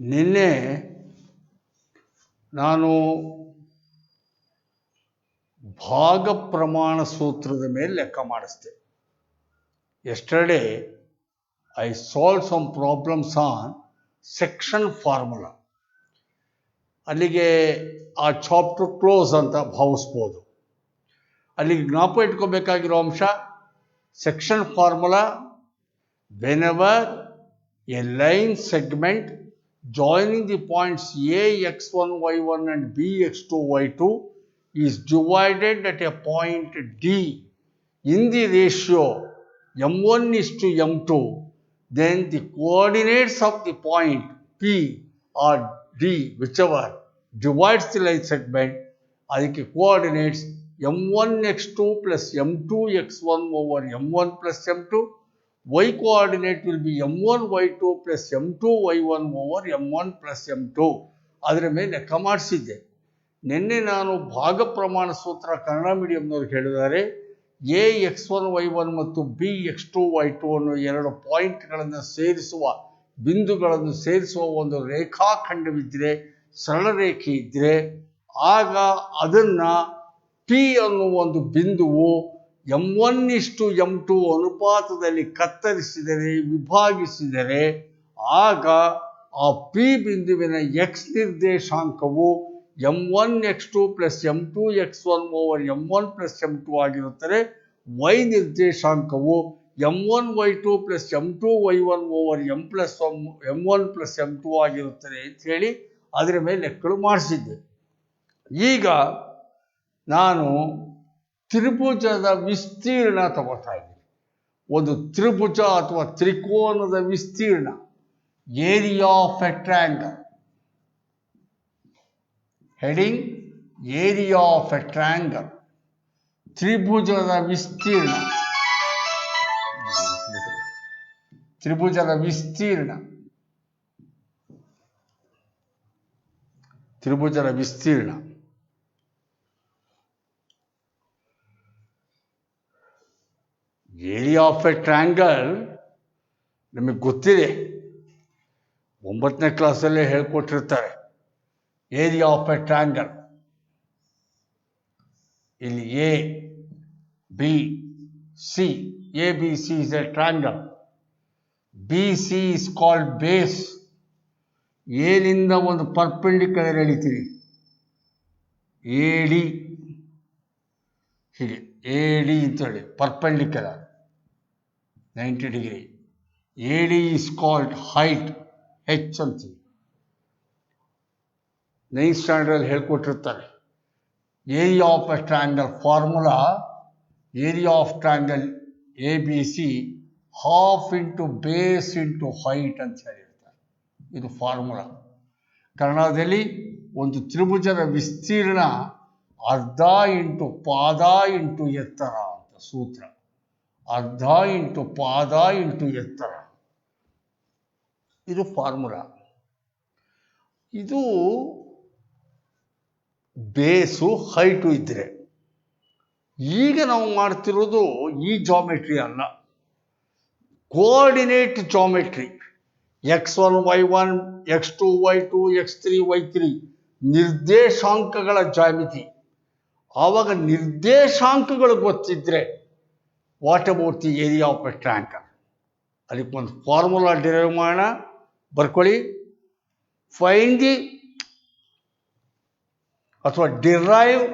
ನಿನ್ನೆ ನಾನು ಭಾಗ ಪ್ರಮಾಣ ಸೂತ್ರದ ಮೇಲೆ ಲೆಕ್ಕ ಮಾಡಿಸ್ದೆ. Yesterday I solved some problems on section formula. ಅಲ್ಲಿಗೆ ಆ ಚಾಪ್ಟರ್ ಕ್ಲೋಸ್ ಅಂತ ಭಾವಿಸ್ಬೋದು. ಅಲ್ಲಿಗೆ ಜ್ಞಾಪಕ ಇಟ್ಕೋಬೇಕಾಗಿರೋ ಅಂಶ section formula, whenever A line segment joining the points A x1 y1 and B x2 y2 is divided at a point D in the ratio m1 is to m2, then the coordinates of the point P or D, whichever divides the line segment, adike coordinates m1 x2 plus m2 x1 over m1 plus m2. Y coordinate will be m1 y2 plus m2 y1 over m1 plus m2. ಅದರ ಮೇಲೆ ಲೆಕ್ಕ ಮಾಡಿಸಿದ್ದೆ. ನಿನ್ನೆ ನಾನು ಭಾಗ ಪ್ರಮಾಣ ಸೂತ್ರ ಕನ್ನಡ ಮೀಡಿಯಂನವ್ರು ಹೇಳಿದ್ದಾರೆ, A x1 y1 ಮತ್ತು ಬಿ x2 y2 ಅನ್ನೋ ಎರಡು ಪಾಯಿಂಟ್ಗಳನ್ನು ಸೇರಿಸುವ, ಬಿಂದುಗಳನ್ನು ಸೇರಿಸುವ ಒಂದು ರೇಖಾಖಂಡವಿದ್ದರೆ, ಸರಳ ರೇಖೆ ಇದ್ದರೆ, ಆಗ ಅದನ್ನು ಪಿ ಅನ್ನುವ ಒಂದು ಬಿಂದುವು m1 ಇಷ್ಟು m2 ಅನುಪಾತದಲ್ಲಿ ಕತ್ತರಿಸಿದರೆ, ವಿಭಾಗಿಸಿದರೆ, ಆಗ ಆ ಪಿ ಬಿಂದುವಿನ ಎಕ್ಸ್ ನಿರ್ದೇಶಾಂಕವು m1 x2 plus m2 x1 over m1 plus m2 ಆಗಿರುತ್ತದೆ. ವೈ ನಿರ್ದೇಶಾಂಕವು m1 y2 plus m2 y1 over m1 plus m2 ಆಗಿರುತ್ತದೆ ಅಂತ ಹೇಳಿ ಅದರ ಮೇಲೆ ಲೆಕ್ಕಗಳು ಮಾಡಿಸಿದ್ದೆ. ಈಗ ನಾನು ತ್ರಿಭುಜದ ವಿಸ್ತೀರ್ಣ ತಗೋತಾ ಇದ್ದೀನಿ. ಒಂದು ತ್ರಿಭುಜ ಅಥವಾ ತ್ರಿಕೋನದ ವಿಸ್ತೀರ್ಣ, area of a triangle. Heading area of a triangle, ತ್ರಿಭುಜದ ವಿಸ್ತೀರ್ಣ. ತ್ರಿಭುಜದ ವಿಸ್ತೀರ್ಣ, ತ್ರಿಭುಜದ ವಿಸ್ತೀರ್ಣ. ಏರಿಯಾ ಆಫ್ ಎ ಟ್ರಯಾಂಗಲ್ ನಮಗೆ ಗೊತ್ತಿದೆ, 9ನೇ ಕ್ಲಾಸಲ್ಲೇ ಹೇಳ್ಕೊಟ್ಟಿರ್ತಾರೆ. ಏರಿಯಾ ಆಫ್ ಎ ಟ್ರಯಾಂಗಲ್, ಇಲ್ಲಿ A B C, A B C is a triangle. B C is called base. ಏನಿಂದ ಒಂದು ಪರ್ಪೆಂಡಿಕ್ಯುಲರ್ ಎಳಿತೀರಿ, ಎ ಡಿ, ಹೀಗೆ ಎ ಡಿ ಅಂತೇಳಿ perpendicular 90 degree. A D is called height, H ಅಂತೀವಿ. 9th standard ಹೇಳ್ಕೊಟ್ಟಿರ್ತಾರೆ. Area of a triangle formula, area of triangle A B C half into base into height ಅಂತ ಹೇಳಿರ್ತಾರೆ. ಇದು formula. ಕನ್ನಡದಲ್ಲಿ ಒಂದು ತ್ರಿಭುಜದ ವಿಸ್ತೀರ್ಣ ಅರ್ಧ ಇಂಟು ಪಾದ ಇಂಟು ಎತ್ತರ ಅಂತ ಸೂತ್ರ. ಅರ್ಧ ಇಂಟು ಪಾದ ಇಂಟು ಎತ್ತರ, ಇದು ಫಾರ್ಮುಲಾ. ಇದು ಬೇಸು ಹೈಟು ಇದ್ದರೆ. ಈಗ ನಾವು ಮಾಡ್ತಿರೋದು ಈ ಜಾಮೆಟ್ರಿ ಅಲ್ಲ, coordinate geometry. x1 y1 x2 y2 x3 y3 ನಿರ್ದೇಶಾಂಕಗಳ ಜಾಮಿತಿ. ಆವಾಗ ನಿರ್ದೇಶಾಂಕಗಳು ಗೊತ್ತಿದ್ರೆ what about the area of a triangle? ಅದಕ್ಕೆ ಒಂದು ಫಾರ್ಮುಲಾ ಡಿರೈವ್ ಮಾಡೋಣ, ಬರ್ಕೊಳ್ಳಿ. ಫೈಂಡ್ ದಿ ಅಥವಾ derive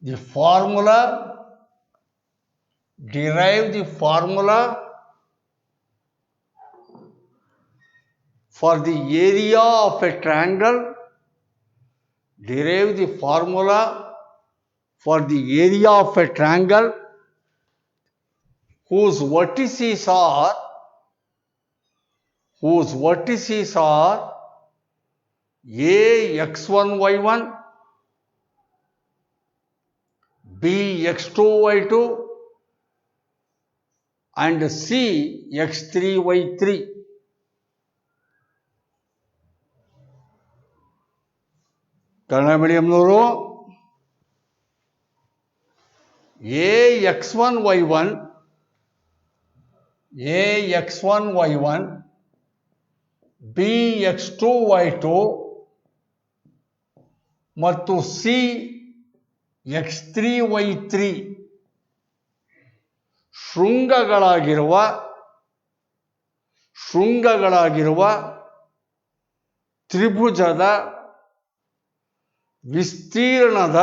the formula, for the area of a triangle. Derive the formula for the area of a triangle whose vertices are A x1 y1, B x2 y2 and C x3 y3. Kannada ಮೀಡಿಯಂನವರು A x1 y1 AX1Y1 BX2Y2 ಮತ್ತು CX3Y3 ಶೃಂಗಗಳಾಗಿರುವ ತ್ರಿಭುಜದ ವಿಸ್ತೀರ್ಣದ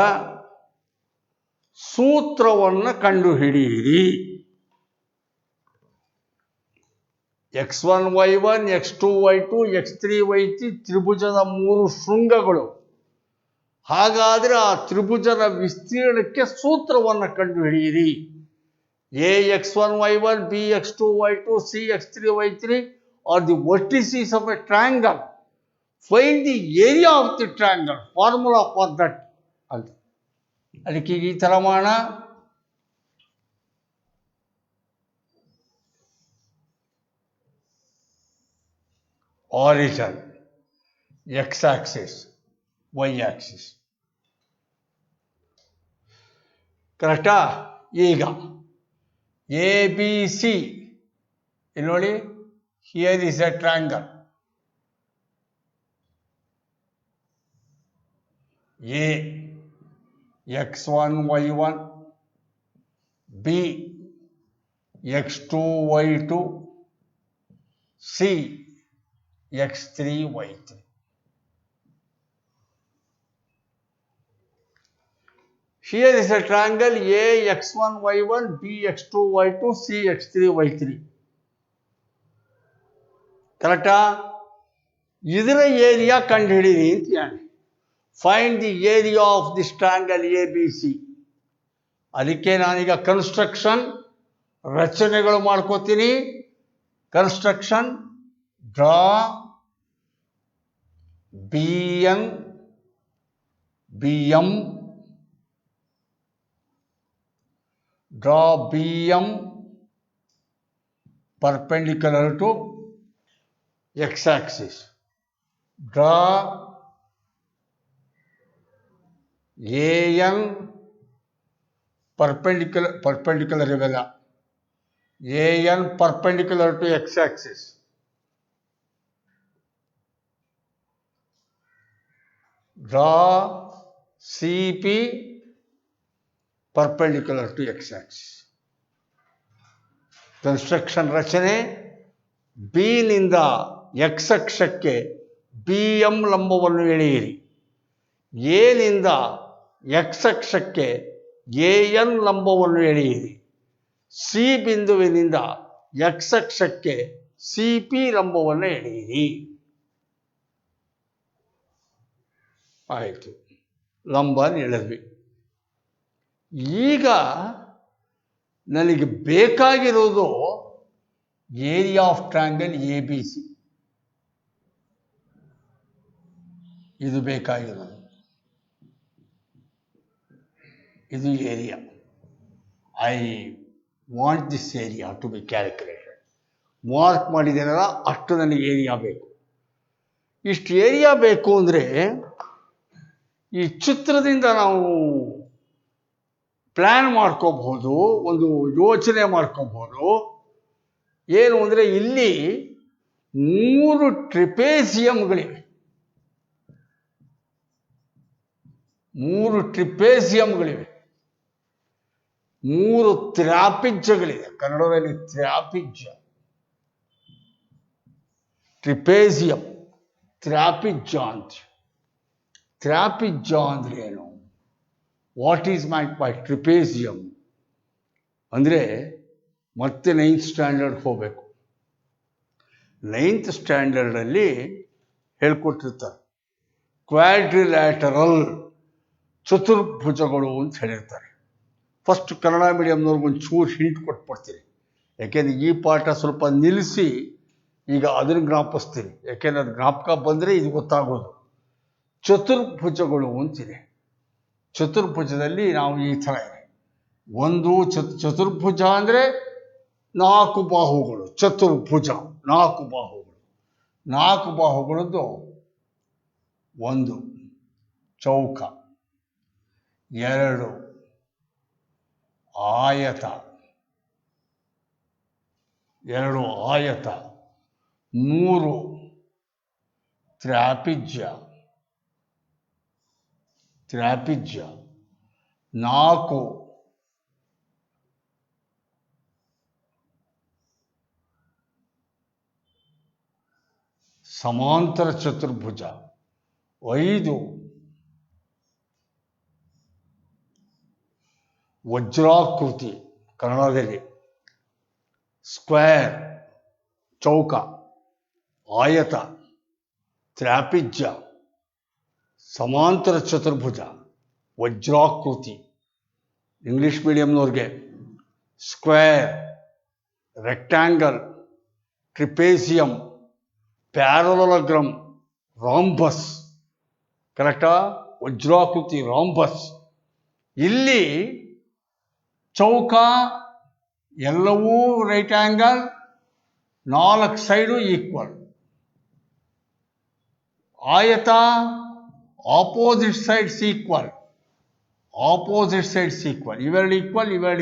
ಸೂತ್ರವನ್ನು ಕಂಡುಹಿಡಿಯಿರಿ. X1Y1 X2Y2 X3Y3 ತ್ರಿಭುಜದ 3 ಶೃಂಗಗಳು. ಹಾಗಾದರೆ ಆ ತ್ರಿಭುಜದ ವಿಸ್ತೀರ್ಣಕ್ಕೆ ಸೂತ್ರವನ್ನು ಕಂಡುಹಿಡಿಯಿರಿ. AX1Y1 BX2Y2 CX3Y3 are the vertices of a triangle. Find the area of the triangle. Formula for that ಅಂತ. ಅದಕ್ಕೆ ಈ ಥರ ಮಾಡೋಣ. Origin x-axis, y-axis. ಕರೆಕ್ಟಾ? ಈಗ ABC ಇಲ್ಲಿ ನೋಡಿ, here is a triangle. A X1Y1 B X2Y2 C X3Y3. Here is a triangle A X1Y1 B X2Y2 C X3Y3. ಕರೆಕ್ಟಾ? ಇದರ ಏರಿಯಾ ಕಂಡುಹಿಡಿಯಿರಿ ಅಂತ ಹೇಳಿ. Find the area of this triangle ABC. ಅದಕ್ಕೆ ನಾನೀಗ ಕನ್ಸ್ಟ್ರಕ್ಷನ್ ರಚನೆಗಳು ಮಾಡ್ಕೋತೀನಿ. Construction draw BM draw BM perpendicular to x-axis. Draw AN perpendicular ಇವೆಲ್ಲ. AN perpendicular to x-axis. Draw CP perpendicular to x-axis. Construction ರಚನೆ. ಬಿ ನಿಂದ ಎಕ್ಸ್ ಅಕ್ಷಕ್ಕೆ BM ಲಂಬವನ್ನು ಎಳೆಯಿರಿ. A ನಿಂದ ಎಕ್ಸ್ ಅಕ್ಷಕ್ಕೆ AN ಲಂಬವನ್ನು ಎಳೆಯಿರಿ. ಸಿ ಬಿಂದುವಿನಿಂದ ಎಕ್ಸ್ ಅಕ್ಷಕ್ಕೆ CP ಲಂಬವನ್ನು ಎಳೆಯಿರಿ. ಆಯಿತು, ಲಂಬ ಎಳೆದ್ವಿ. ಈಗ ನನಗೆ ಬೇಕಾಗಿರೋದು ಏರಿಯಾ ಆಫ್ ಟ್ರಯಾಂಗಲ್ ABC. ಇದು ಬೇಕಾಗಿರೋದು, ಇದು area. I want this area to be calculated. Mark ಮಾಡಿದ್ದೇನಲ್ಲ, ಅಷ್ಟು ನನಗೆ ಏರಿಯಾ ಬೇಕು. ಇಷ್ಟು ಏರಿಯಾ ಬೇಕು ಅಂದರೆ ಈ ಚಿತ್ರದಿಂದ ನಾವು ಪ್ಲ್ಯಾನ್ ಮಾಡ್ಕೋಬಹುದು, ಒಂದು ಯೋಚನೆ ಮಾಡ್ಕೋಬಹುದು. ಏನು ಅಂದರೆ ಇಲ್ಲಿ 3 ಟ್ರಿಪೇಸಿಯಂಗಳಿವೆ. 3 ಟ್ರಿಪೇಸಿಯಂಗಳಿವೆ. 3 ತ್ರಾಪಿಜ್ಯಗಳಿವೆ. ಕನ್ನಡದಲ್ಲಿ ತ್ರಾಪಿಜ್ಯ, ಟ್ರಿಪೇಸಿಯಂ, ತ್ರಾಪಿಜ್ಯ ಅಂತ. ತ್ರಾಪಿಜ್ಯ ಅಂದರೆ ಏನು? ವಾಟ್ ಈಸ್ ಮೈಟ್ ಬೈ ಟ್ರಿಪೇಸಿಯಂ ಅಂದರೆ ಮತ್ತೆ 9th ಸ್ಟ್ಯಾಂಡರ್ಡ್ ಹೋಗಬೇಕು. 9th ಸ್ಟ್ಯಾಂಡರ್ಡಲ್ಲಿ ಹೇಳ್ಕೊಟ್ಟಿರ್ತಾರೆ ಕ್ವಾಡ್ರಿಲ್ಯಾಟರಲ್, ಚತುರ್ಭುಜಗಳು ಅಂತ ಹೇಳಿರ್ತಾರೆ. ಫಸ್ಟ್ ಕನ್ನಡ ಮೀಡಿಯಮ್ನವ್ರಿಗೆ ಒಂಚೂರು ಹಿಂಟ್ ಕೊಟ್ಬಿಡ್ತೀನಿ, ಯಾಕೆಂದರೆ ಈ ಪಾಠ ಸ್ವಲ್ಪ ನಿಲ್ಲಿಸಿ ಈಗ ಅದನ್ನು ಜ್ಞಾಪಿಸ್ತೀನಿ. ಯಾಕೆಂದರೆ ಅದು ಜ್ಞಾಪಕ ಬಂದರೆ ಇದು ಗೊತ್ತಾಗೋದು. ಚತುರ್ಭುಜಗಳು ಅಂತಿದೆ. ಚತುರ್ಭುಜದಲ್ಲಿ ನಾವು ಈ ಥರ ಇದೆ. ಒಂದು ಚತುರ್ಭುಜ ಅಂದರೆ 4 ಬಾಹುಗಳು. ಚತುರ್ಭುಜ 4 ಬಾಹುಗಳು. 4 ಬಾಹುಗಳದ್ದು ಒಂದು ಚೌಕ, 2 ಆಯತ, 2 ಆಯತ, 3 ತ್ರಾಪಿಜ್ಯ, 4 ಸಮಾಂತರ ಚತುರ್ಭುಜ, 5 ವಜ್ರಾಕೃತಿ ಕನ್ನಡದಲ್ಲಿ ಸ್ಕ್ವೇರ್ ಚೌಕ, ಆಯತ, ತ್ರಾಪಿಜ್ಯ, ಸಮಾಂತರ ಚತುರ್ಭುಜ, ವಜ್ರಾಕೃತಿ. ಇಂಗ್ಲಿಷ್ ಮೀಡಿಯಂನವ್ರಿಗೆ square, rectangle, trapezium, parallelogram, rhombus. ಕರೆಕ್ಟಾ? ವಜ್ರಾಕೃತಿ, ರಾಂಬಸ್. ಇಲ್ಲಿ ಚೌಕ ಎಲ್ಲವೂ ರೈಟ್ ಆಂಗಲ್, 4 ಸೈಡು ಈಕ್ವಲ್. ಆಯತ ಆಪೋಸಿಟ್ ಸೈಡ್ಸ್ ಈಕ್ವಲ್, ಇವೆರಡು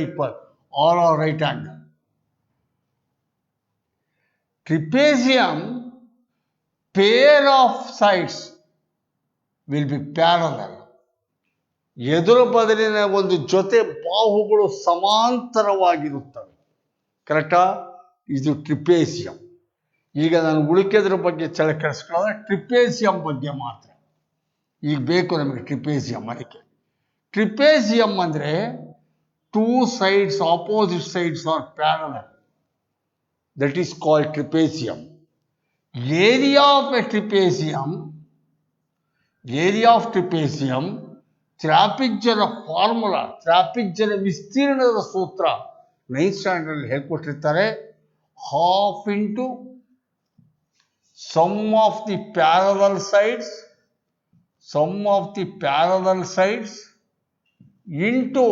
equal, all are right angle. Trapezium pair of sides will be parallel. ಎದುರು ಬದಲಿನ ಒಂದು ಜೊತೆ ಬಾಹುಗಳು ಸಮಾಂತರವಾಗಿರುತ್ತವೆ. ಕರೆಕ್ಟಾ? ಇದು ಟ್ರಿಪೇಸಿಯಂ. ಈಗ ನಾನು ಉಳಿಕೆದ್ರ ಬಗ್ಗೆ ತಲೆ ಕೆಡಿಸ್ಕೊಳ್ಳೋದ್ರೆ ಟ್ರಿಪೇಸಿಯಂ ಬಗ್ಗೆ ಮಾತ್ರ ಈಗ ಬೇಕು ನಮಗೆ. ಟ್ರಿಪೇಸಿಯಂ ಅದಕ್ಕೆ ಟ್ರಿಪೇಸಿಯಂ ಅಂದರೆ 2 sides, opposite sides are parallel. That is called trapezium. Area of trapezium, ತ್ರಾಪಿಜ್ಯದ ಫಾರ್ಮುಲಾ, ತ್ರಾಪಿಜ್ಯದ ವಿಸ್ತೀರ್ಣದ ಸೂತ್ರ 9th ಸ್ಟ್ಯಾಂಡರ್ಡ್ ಹೇಳ್ಕೊಟ್ಟಿರ್ತಾರೆ. half into sum of the parallel sides into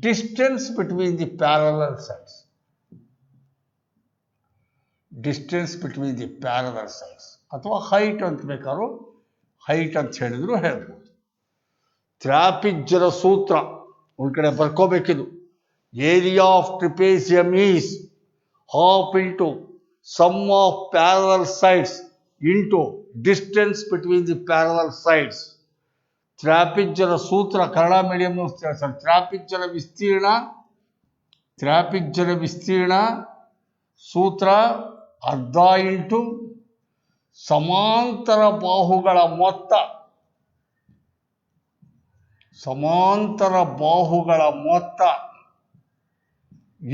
distance between the parallel sides. ಅಥವಾ ಹೈಟ್ ಅಂತ ಬೇಕಾದ್ರೂ ಹೈಟ್ ಅಂತ ಹೇಳಿದ್ರು ಹೇಳ್ಬೋದು. ತ್ರಾಪಿಜ್ಯದ ಸೂತ್ರ ಒಂದು ಕಡೆ ಬರ್ಕೋಬೇಕಿದು. Area of trapezium is half into sum of parallel sides into distance between the parallel sides. ತ್ರಾಪಿಜ್ಯದ ಸೂತ್ರ ಕನ್ನಡ ಮೀಡಿಯಂ ತ್ರಾಪಿಜ್ಯದ ವಿಸ್ತೀರ್ಣ ಸೂತ್ರ ಅರ್ಧ ಇಂಟು ಸಮಾಂತರ ಬಾಹುಗಳ ಮೊತ್ತ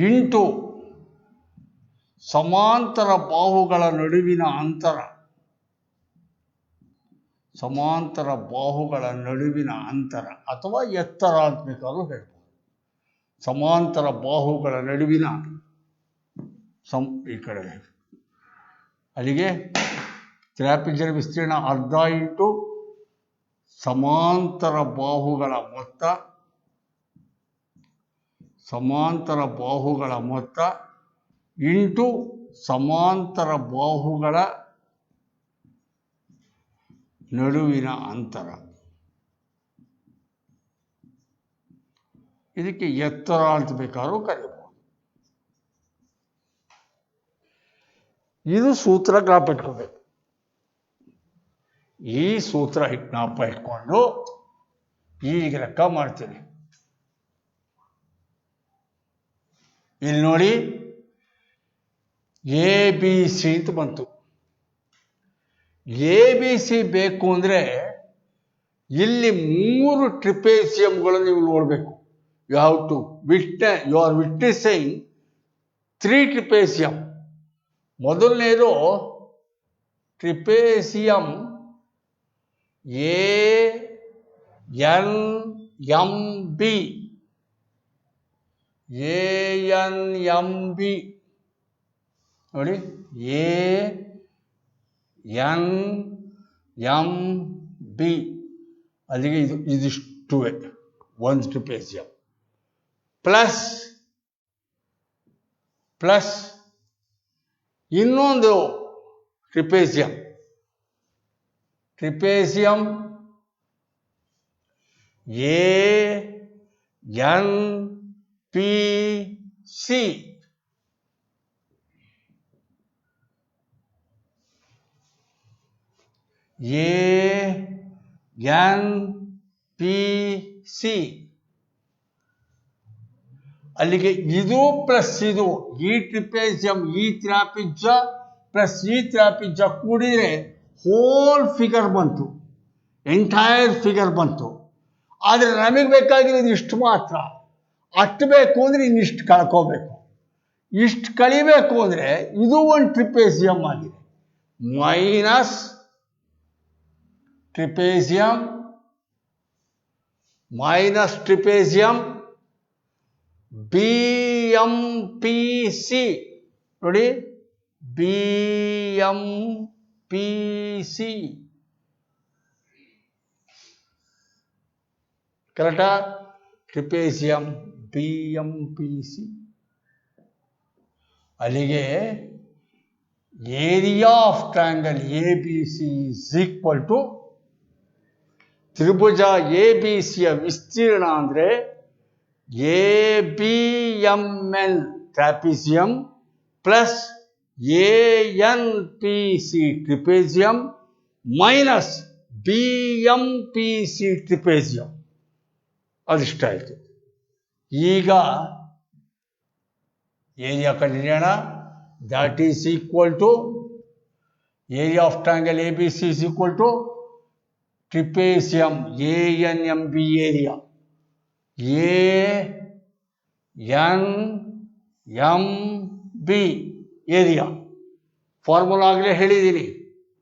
ಇಂಟು ಸಮಾಂತರ ಬಾಹುಗಳ ನಡುವಿನ ಅಂತರ ಅಥವಾ ಎತ್ತರ ಅಂತ ಬೇಕಾದ್ರೂ ಹೇಳ್ಬೋದು. ಸಮಾಂತರ ಬಾಹುಗಳ ನಡುವಿನ ಈ ಕಡೆ ಅಲ್ಲಿಗೆ ತ್ರಾಪಿಜ್ಯದ ವಿಸ್ತೀರ್ಣ ಅರ್ಧ ಇಂಟು ಸಮಾಂತರ ಬಾಹುಗಳ ಮೊತ್ತ ಇಂಟು ಸಮಾಂತರ ಬಾಹುಗಳ ನಡುವಿನ ಅಂತರ. ಇದಕ್ಕೆ ಎತ್ತರ ಅಂತ ಬೇಕಾದ್ರೂ ಕರೀಬಹುದು. ಇದು ಸೂತ್ರ ಜ್ಞಾಪ ಇಟ್ಕೋಬೇಕು. ಈ ಸೂತ್ರ ಜ್ಞಾಪ ಇಟ್ಕೊಂಡು ಈಗ ಲೆಕ್ಕ ಮಾಡ್ತೀನಿ. ಇಲ್ಲಿ ನೋಡಿ ABC ಅಂತ ಬಂತು. ABC ಬೇಕು ಅಂದರೆ ಇಲ್ಲಿ 3 ಟ್ರಿಪೇಸಿಯಂಗಳನ್ನು ನೀವು ನೋಡಬೇಕು. You are witnessing 3 trapezium. ಮೊದಲನೇದು ಟ್ರಿಪೇಸಿಯಂ ANMB ನೋಡಿ, ANMB ಅಲ್ಲಿಗೆ ಇದಿಷ್ಟು ಒಂದು ಟ್ರಿಪೇಸಿಯಂ ಪ್ಲಸ್ ಇನ್ನೊಂದು ಟ್ರಿಪೇಸಿಯಂ ANPC. ANPC. ಅಲ್ಲಿಗೆ ಇದು ಪ್ಲಸ್ ಇದು ಈ ಟ್ರಿಪೇಜಿಯಂ ಈ ತ್ರಾಪಿಜ್ಯ ಪ್ಲಸ್ ಈ ತ್ರಾಪಿಜ್ಯ ಕೂಡಿದ್ರೆ ಹೋಲ್ ಫಿಗರ್ ಬಂತು, ಎಂಟೈರ್ ಫಿಗರ್ ಬಂತು. ಆದರೆ ನಮಗೆ ಬೇಕಾಗಿರೋದು ಇಷ್ಟು ಮಾತ್ರ. ಅಷ್ಟು ಬೇಕು ಅಂದರೆ ಇನ್ನಿಷ್ಟು ಕಳ್ಕೋಬೇಕು. ಇಷ್ಟು ಕಳಿಬೇಕು ಅಂದರೆ ಇದು ಒಂದು ಟ್ರಿಪೇಜಿಯಂ ಆಗಿದೆ. Minus trapezium BMPC. ನೋಡಿ, BMPC ಕರೆಕ್ಟಾ? Trapezium BMPC. ಅಲ್ಲಿಗೆ area of triangle ABC is equal to ತ್ರಿಭುಜ ABCಯ ವಿಸ್ತೀರ್ಣ ಅಂದರೆ ABMN trapezium plus ANPC trapezium minus BMPC trapezium. ಅದಿಷ್ಟ ಆಯಿತು. ಈಗ ಏರಿಯಾ ಕಂಡುಹಿಡಿಯೋಣ. That is equal to area of triangle ABC is equal to trapezium ANMB area. ANMB area formula ಆಗಲೇ ಹೇಳಿದ್ದೀನಿ.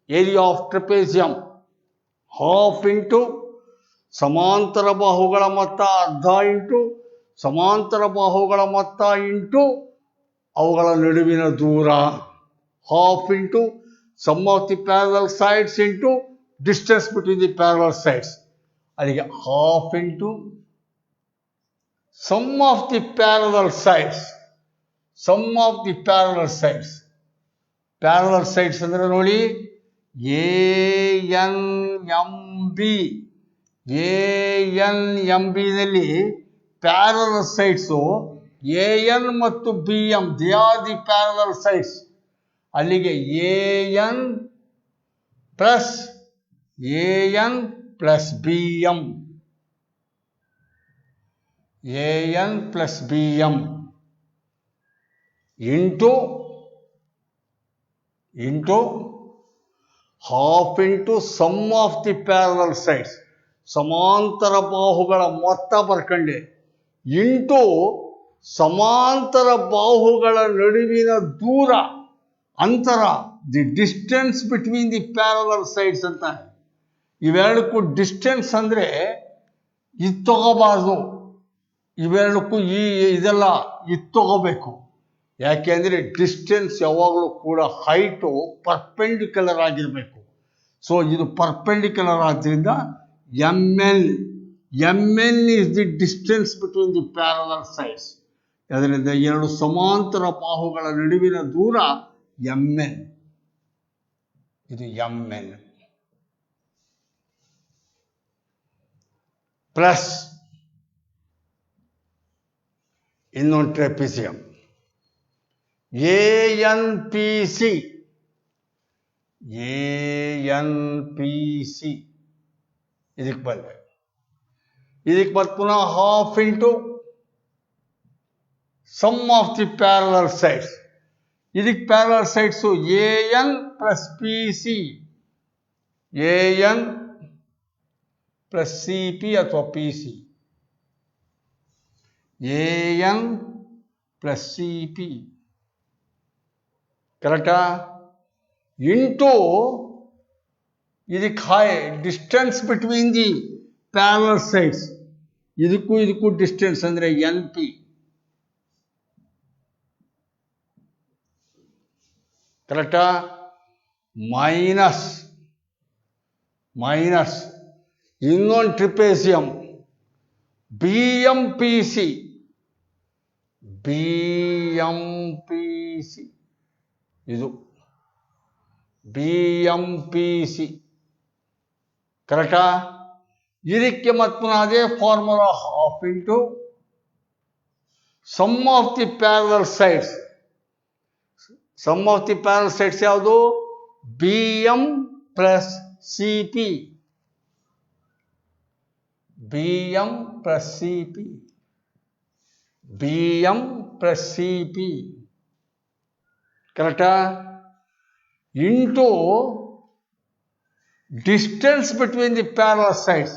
Area of trapezium half into ಸಮಾಂತರ ಬಾಹುಗಳ ಮೊತ್ತ ಅರ್ಧ ಇಂಟು ಸಮಾಂತರ ಬಾಹುಗಳ ಮೊತ್ತ ಇಂಟು ಅವುಗಳ ನಡುವಿನ ದೂರ, half into sum of the parallel sides into distance between the parallel sides. ಅಲ್ಲಿಗೆ half into sum of the parallel sides. Parallel sides ಅಂದರೆ ನೋಡಿ ANMBನಲ್ಲಿ ಪ್ಯಾರಲಲ್ ಸೈಡ್ಸು AN ಮತ್ತು BM, they are the parallel sides. ಅಲ್ಲಿಗೆ AN plus BM into half into sum of the parallel sides, ಸಮಾಂತರ ಬಾಹುಗಳ ಮೊತ್ತ ಬರ್ಕೊಂಡೆ, into ಸಮಾಂತರ ಬಾಹುಗಳ ನಡುವಿನ ದೂರ, ಅಂತರ, the distance between the parallel sides ಅಂತಾನೆ. ಇವೆರಡಕ್ಕೂ ಡಿಸ್ಟೆನ್ಸ್ ಅಂದರೆ ಇದು ತಗೋಬಾರ್ದು, ಇವೆರಡಕ್ಕೂ ಇದೆಲ್ಲ ಇದು ತಗೋಬೇಕು. ಯಾಕೆಂದರೆ ಡಿಸ್ಟೆನ್ಸ್ ಯಾವಾಗಲೂ ಕೂಡ ಹೈಟು ಪರ್ಪೆಂಡಿಕ್ಯುಲರ್ ಆಗಿರಬೇಕು. ಸೊ ಇದು ಪರ್ಪೆಂಡಿಕ್ಯುಲರ್ ಆದ್ದರಿಂದ MN is the distance between the parallel sides. ಅದರಿಂದ ಎರಡು ಸಮಾಂತರ ಬಾಹುಗಳ ನಡುವಿನ ದೂರ MN. ಇದು MN ಪ್ಲಸ್ ಇನ್ನೊಂದು ಟ್ರೆಪಿಸಿಯಂ ANPC. ಇದಕ್ಕೆ ಬಂದೆ, ಇದಕ್ಕೆ ಬಂದು ಪುನಃ half into sum of the parallel sides. ಇದಕ್ಕೆ parallel sides AN plus PC, AN plus CP ಅಥವಾ PC, AN ಪ್ಲಸ್ CP ಕರೆಕ್ಟಾ? ಇಂಟು ಇದಕ್ಕೆ distance between the parallel sides, ಇದಕ್ಕೂ ಡಿಸ್ಟೆನ್ಸ್ ಅಂದರೆ NP ಕರೆಕ್ಟಾ? ಮೈನಸ್ ಇನ್ನೊಂದು ಟ್ರಿಪೇಸಿಯಂ BMPC ಇದು BMPC ಕರೆಕ್ಟಾ? ಇದಕ್ಕೆ ಮತ್ತೆ ಅದೇ formula, half into sum of the parallel sides. Sum of the parallel sides ಯಾವುದು? BM plus CP. BM plus CP. BM plus CP. Correcta? Into distance between the parallel sides.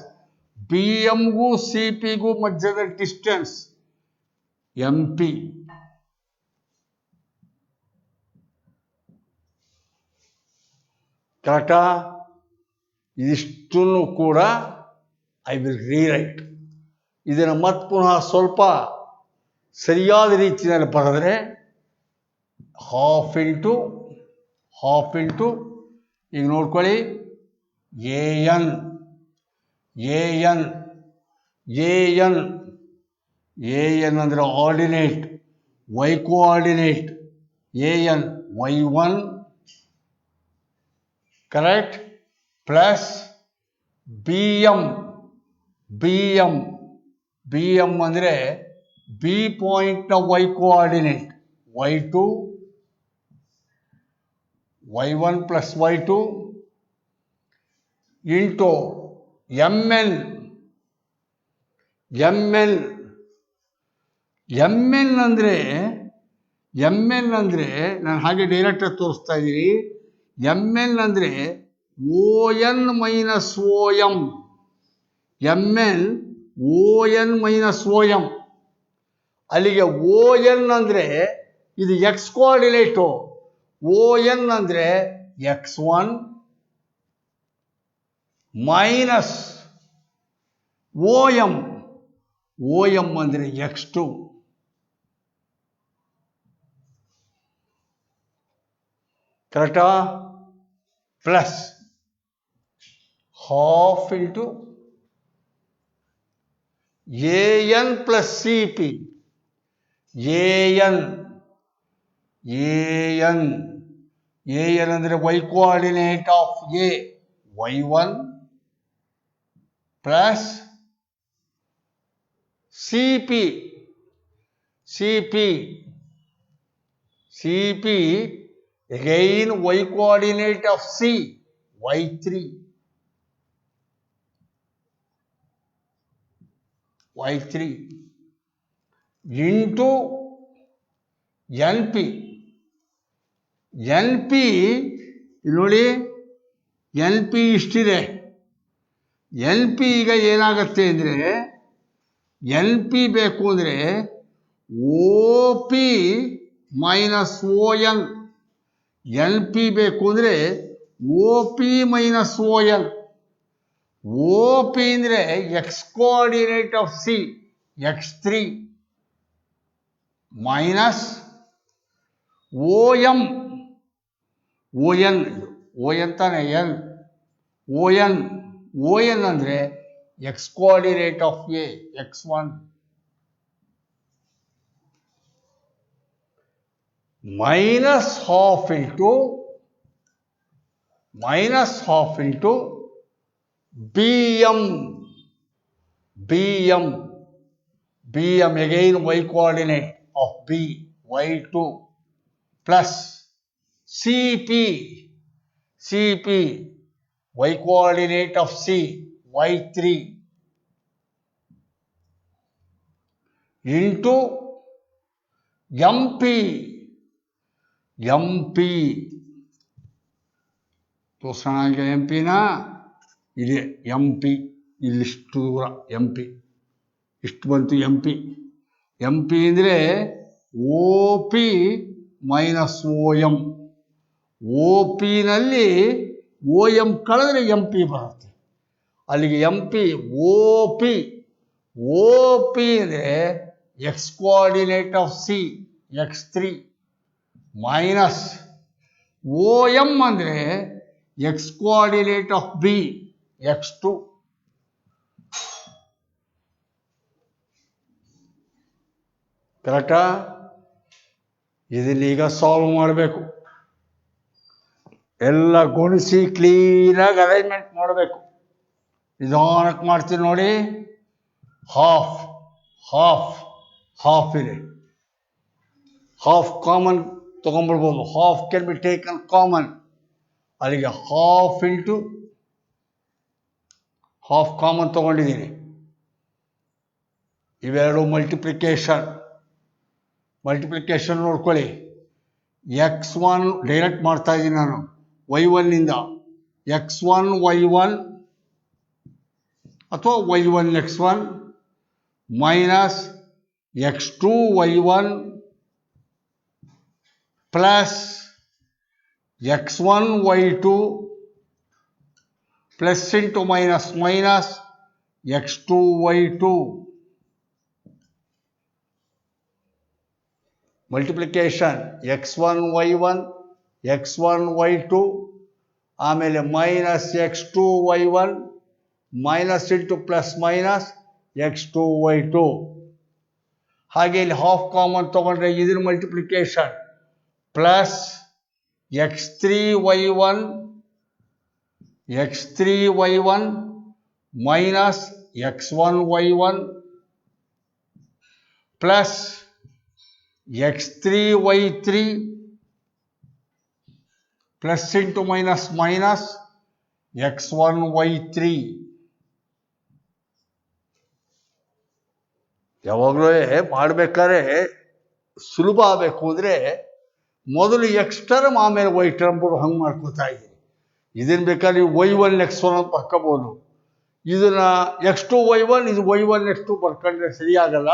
BM ಗೂ CP ಗೂ ಮಧ್ಯದ distance MP. ಕರೆಕ್ಟಾ? ಇದಿಷ್ಟನ್ನು ಕೂಡ I will rewrite. ಇದನ್ನು ಮತ್ತೆ ಪುನಃ ಸ್ವಲ್ಪ ಸರಿಯಾದ ರೀತಿಯಲ್ಲಿ ಬರೆದರೆ ಹಾಫ್ ಇಂಟು ಈಗ ನೋಡ್ಕೊಳ್ಳಿ AN ಅಂದರೆ ordinate, y coordinate AN y1 correct, plus BM ಅಂದರೆ B ಪಾಯಿಂಟ್ನ y coordinate y2 y1 plus y2 into MN ಅಂದರೆ ನಾನು ಹಾಗೆ ಡೈರೆಕ್ಟಾಗಿ ತೋರಿಸ್ತಾ ಇದ್ದೀನಿ. MN ಅಂದರೆ ON minus OM. MN ON minus OM. ಅಲ್ಲಿಗೆ ON ಅಂದರೆ ಇದು ಎಕ್ಸ್ ಕೋಆರ್ಡಿನೇಟು, ON ಅಂದರೆ x1 ಮೈನಸ್ OM ಅಂದರೆ x2. ಕರೆಕ್ಟಾ? Plus half into AN plus CP. AN ಅಂದರೆ y coordinate of A y1 plus CP again y coordinate of C y3 into NP ನೋಡಿ NP ಇಷ್ಟಿದೆ. NP ಈಗ ಏನಾಗುತ್ತೆ ಅಂದರೆ NP ಬೇಕು ಅಂದರೆ OP ಮೈನಸ್ ON. NP ಬೇಕು ಅಂದರೆ OP ಮೈನಸ್ ON. OP ಅಂದರೆ X coordinate of C x3 minus ON ತಾನೆ ON ಅಂದರೆ X coordinate of A x1 minus half into BM again y coordinate of B y2 plus CP y coordinate of C y3 into MP ತೋರ್ಸೋಣ ಈಗ MP ಇದೆ. MP ಇಲ್ಲಿಷ್ಟು ದೂರ MP ಇಷ್ಟು ಬಂತು. MP ಅಂದರೆ OP minus OM. OP ನಲ್ಲಿ OM ಕಳೆದ್ರೆ MP ಬರುತ್ತೆ. ಅಲ್ಲಿಗೆ MP OP ಅಂದರೆ X coordinate of C x3 minus OM ಅಂದರೆ X coordinate of B x2. ಕರೆಕ್ಟಾ? ಇದನ್ನೀಗ ಸಾಲ್ವ್ ಮಾಡಬೇಕು. ಎಲ್ಲ ಗುಣಿಸಿ ಕ್ಲೀನಾಗಿ ಅರೇಂಜ್ಮೆಂಟ್ ಮಾಡಬೇಕು. ನಿಧಾನಕ್ಕೆ ಮಾಡ್ತೀನಿ ನೋಡಿ. ಹಾಫ್ ಇದೆ. ಹಾಫ್ ಕಾಮನ್ ತಗೊಂಡ್ಬಿಡ್ಬೋದು. Half can be taken common. ಅಲ್ಲಿಗೆ ಹಾಫ್ ಇಂಟು ಹಾಫ್ ಕಾಮನ್ ತೊಗೊಂಡಿದ್ದೀನಿ. ಇವೆರಡು ಮಲ್ಟಿಪ್ಲಿಕೇಶನ್ ನೋಡ್ಕೊಳ್ಳಿ. x1 ಡೈರೆಕ್ಟ್ ಮಾಡ್ತಾ ಇದ್ದೀನಿ ನಾನು y1ನಿಂದ. x1 y1 ಅಥವಾ y1 x1 minus x2 y1 plus x1 y2 plus into minus x2 y2. Multiplication x1 y1 x1 y2 ಆಮೇಲೆ minus x2 y1 minus into plus x2 y2. ಹಾಗೆ ಇಲ್ಲಿ half common ತಗೊಂಡ್ರೆ ಇದ್ರ multiplication plus x3 y1 minus x1 y1 plus x3 y3 plus into minus x1 y3. ಯಾವಾಗಲೂ ಮಾಡಬೇಕಾದ್ರೆ ಸುಲಭ ಆಗಬೇಕು ಅಂದರೆ ಮೊದಲು ಎಕ್ಸ್ ಟರ್ಮ್ ಆಮೇಲೆ ವೈ ಟರ್ಮ್ ಹಂಗೆ ಮಾಡ್ಕೋತಾ ಇದ್ದೀನಿ. ಇದನ್ನು ಬೇಕಾದ್ರೆ ನೀವು y1 x1 ಅಂತ ಬರ್ಕೋಬೋದು. ಇದನ್ನು x2 y1 ಇದು y1 x2 ಬರ್ಕೊಂಡ್ರೆ ಸರಿಯಾಗಲ್ಲ.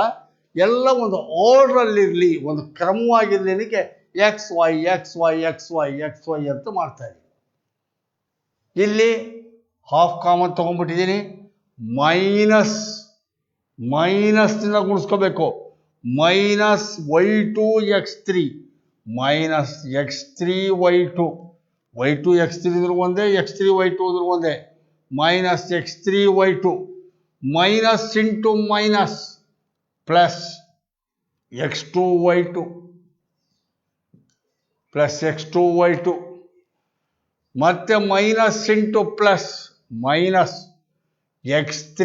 ಎಲ್ಲ ಒಂದು ಆರ್ಡ್ರಲ್ಲಿರಲಿ, ಒಂದು ಕ್ರಮವಾಗಿರಲಿಕ್ಕೆ ಎಕ್ಸ್ ವೈ ಅಂತ ಮಾಡ್ತಾ ಇದ್ದೀನಿ. ಇಲ್ಲಿ ಹಾಫ್ ಕಾಮನ್ ತೊಗೊಂಡ್ಬಿಟ್ಟಿದ್ದೀನಿ. ಮೈನಸ್ನಿಂದ ಗುಣಿಸ್ಕೋಬೇಕು. Minus y2 x3 minus x3 y2 x3 ಇದ್ರು ಒಂದೇ, x3 y2 ಇದ್ರು ಒಂದೇ. Minus x3 y2 minus into minus plus x2 y2 plus x2 y2 ಮತ್ತೆ minus into plus x3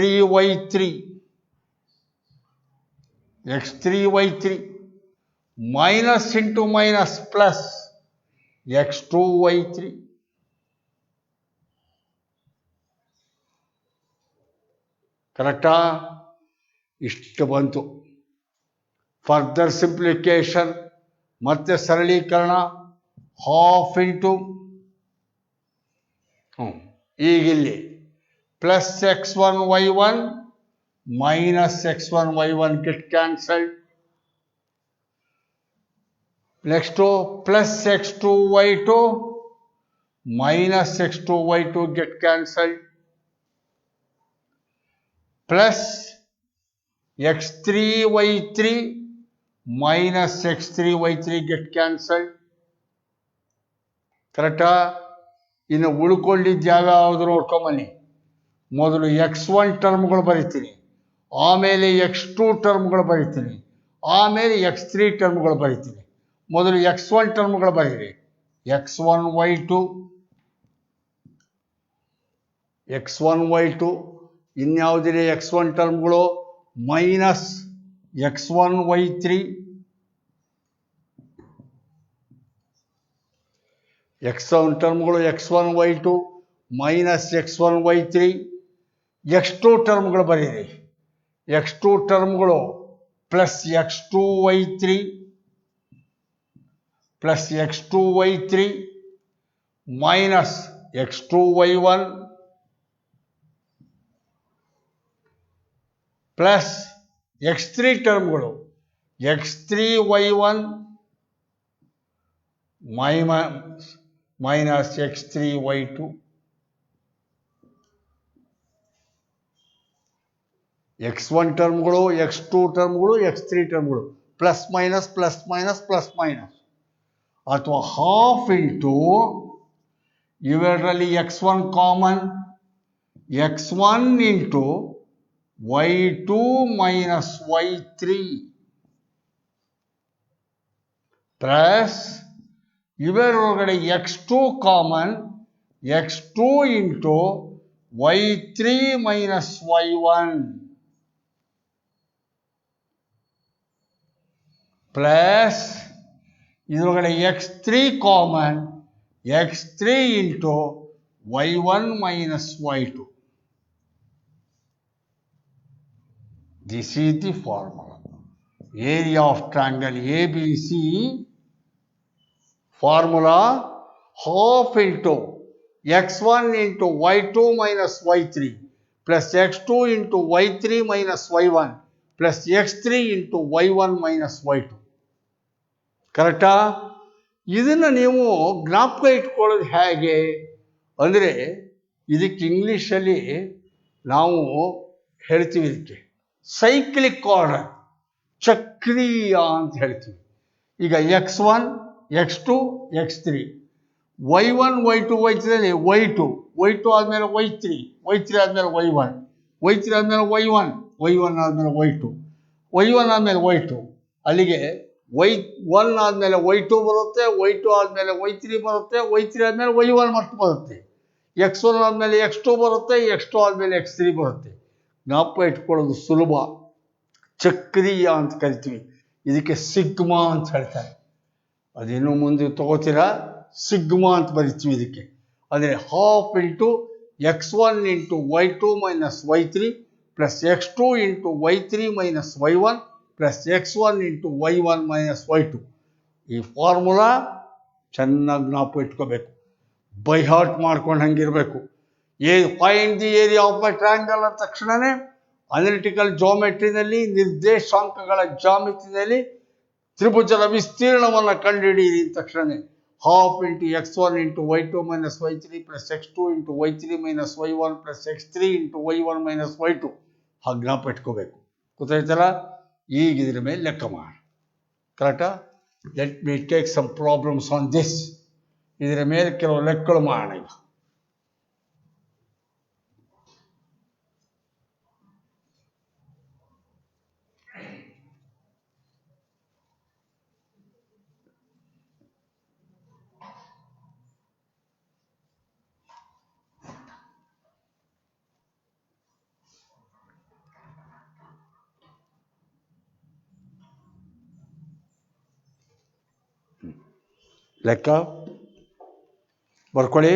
y3 minus into minus plus x2 y3. ಕರೆಕ್ಟಾ? ಇಷ್ಟು ಬಂತು. Further simplification ಮತ್ತೆ ಸರಳೀಕರಣ ಹಾಫ್ ಇಂಟು ಈಗಿಲ್ಲಿ plus x1 y1 minus x1 y1 get cancelled. Next plus x2 y2 minus x2 y2 get cancelled. Plus x3 y3 minus x3 y3 get cancelled. ಕರೆಕ್ಟಾ? ಇನ್ನು ಉಳ್ಕೊಂಡಿದ್ದ ಯಾವ್ಯಾವುದು ನೋಡ್ಕೊಂಬನ್ನಿ. ಮೊದಲು x1 ಟರ್ಮ್ಗಳು ಬರಿತೀನಿ, ಆಮೇಲೆ x2 ಟರ್ಮ್ಗಳು ಬರಿತೀನಿ, ಆಮೇಲೆ x3 ಟರ್ಮ್ಗಳು ಬರಿತೀನಿ. ಮೊದಲು x1 ಟರ್ಮ್ಗಳು ಬರೀರಿ. x1 y2 ಇನ್ಯಾವುದಿದೆ x1 ಟರ್ಮ್ಗಳು? Minus x1 y3 x1 ಟರ್ಮ್ಗಳು x1 y2 minus x1 y3. x2 ಟರ್ಮ್ಗಳು ಬರೀರಿ. x2 ಟರ್ಮ್ಗಳು plus x2 y3 plus x2 y3 minus x2 y1 plus x3 ಟರ್ಮ್ಗಳು x3 y1 minus x3 y2. x1 ಟರ್ಮ್ಗಳು x2 ಟರ್ಮ್ಗಳು x3 ಟರ್ಮ್ಗಳು plus minus ಅಥವಾ half into ಇವೆರಡರಲ್ಲಿ x1 common x1 into y2 minus y3 plus ಇವೆರಡೊಳಗಡೆ x2 common x2 into y3 minus y1 plus ಇದರೊಳಗಡೆ x3 common x3 into y1 minus y2. This is the formula. Area of triangle ABC, formula half into x1 into y2 minus y3 plus x2 into y3 minus y1 plus x3 into y1 minus y2. ಕರೆಕ್ಟಾ? ಇದನ್ನು ನೀವು ಜ್ಞಾಪಕ ಇಟ್ಕೊಳ್ಳೋದು ಹೇಗೆ ಅಂದರೆ ಇದಕ್ಕೆ ಇಂಗ್ಲೀಷಲ್ಲಿ ನಾವು ಹೇಳ್ತೀವಿ, ಇದಕ್ಕೆ ಸೈಕ್ಲಿಕ್ ಆರ್ಡರ್, ಚಕ್ರೀಯ ಅಂತ ಹೇಳ್ತೀವಿ. ಈಗ x1 x2 x3, y1 y2 y3 y2, y2 ಆದಮೇಲೆ y3, y3 ಆದಮೇಲೆ y1, y3 ಆದಮೇಲೆ y1, y1 ಆದಮೇಲೆ y2, y1 ಆದಮೇಲೆ y2. ಅಲ್ಲಿಗೆ y1 ಆದಮೇಲೆ y2 ಬರುತ್ತೆ, y2 ಆದಮೇಲೆ y3 ಬರುತ್ತೆ, y3 ಆದಮೇಲೆ y1 ಮತ್ತೆ ಬರುತ್ತೆ, x1 ಆದಮೇಲೆ x2 ಬರುತ್ತೆ, x2 ಆದಮೇಲೆ x3 ಬರುತ್ತೆ. ಜ್ಞಾಪಕ ಇಟ್ಕೊಳ್ಳೋದು ಸುಲಭ. ಚಕ್ರೀಯ ಅಂತ ಕರಿತೀವಿ. ಇದಕ್ಕೆ ಸಿಗ್ಮಾ ಅಂತ ಹೇಳ್ತಾರೆ. ಅದೇನು ಮುಂದೆ ತಗೋತೀರಾ, ಸಿಗ್ಮಾ ಅಂತ ಬರಿತೀವಿ ಇದಕ್ಕೆ. ಅಂದರೆ half into x1 into y2 minus y3 plus x2 into y3 minus y1 plus x1 into y1 minus y2. ಈ ಫಾರ್ಮುಲಾ ಚೆನ್ನಾಗಿ ಜ್ಞಾಪಕ ಇಟ್ಕೋಬೇಕು, ಬೈ ಹಾರ್ಟ್ ಮಾಡ್ಕೊಂಡು ಹಂಗಿರಬೇಕು. Find the area of a triangle ಅಂದ ತಕ್ಷಣವೇ ಅನಲಿಟಿಕಲ್ ಜಾಮೆಟ್ರಿನಲ್ಲಿ, ನಿರ್ದೇಶಾಂಕಗಳ ಜಾಮಿತಿನಲ್ಲಿ ತ್ರಿಭುಜದ ವಿಸ್ತೀರ್ಣವನ್ನು ಕಂಡುಹಿಡಿಯಿರಿ ಅಂದ ತಕ್ಷಣವೇ half into x1 into y2 minus y3 plus x2 into y3 minus y1 plus x3 into y1 minus y2 ಹಾಗೆ ಜ್ಞಾಪಕ ಇಟ್ಕೋಬೇಕು. ಗೊತ್ತಾಯ್ತಲ್ಲ? ಈಗ ಇದ್ರ ಮೇಲೆ ಲೆಕ್ಕ ಮಾಡಿ. ಕರೆಕ್ಟಾ? Let me take some problems on this. ಇದರ ಮೇಲೆ ಕೆಲವು ಲೆಕ್ಕಗಳು ಮಾಡೋಣ. ಈಗ ಲೆಕ್ಕ ಬರ್ಕೊಳ್ಳಿ.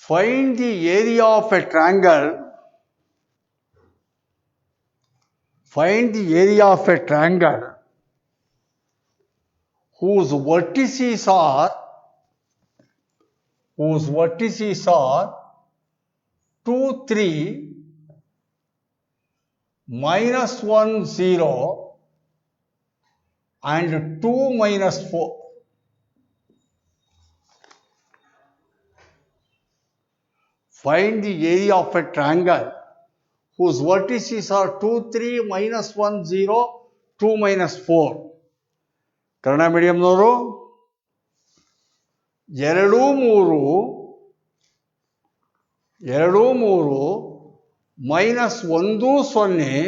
Find the area of a triangle. Find the area of a triangle whose vertices are 2, 3, minus 1, 0 and 2, minus 4. Find the area of a triangle whose vertices are 2, 3, minus 1, 0, 2, minus 4. Kannada ಮೀಡಿಯಂನವರು 2, 3, minus 1, 0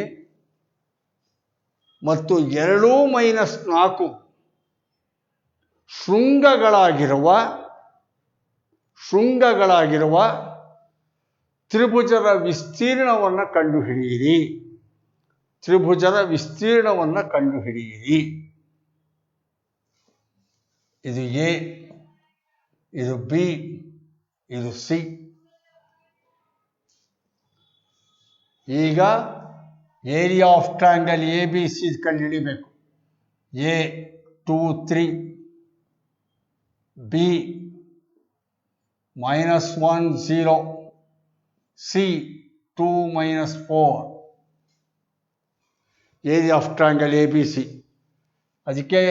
ಮತ್ತು 2, minus 4 ಶೃಂಗಗಳಾಗಿರುವ ತ್ರಿಭುಜದ ವಿಸ್ತೀರ್ಣವನ್ನು ಕಂಡುಹಿಡಿಯಿರಿ. ಇದು A, ಇದು B, ಇದು C. ಈಗ area of triangle A B C ಕಂಡುಹಿಡಿಬೇಕು. A 2, 3, B -1, 0, C 2, -4. Area of triangle A B C. ಅದಕ್ಕೆ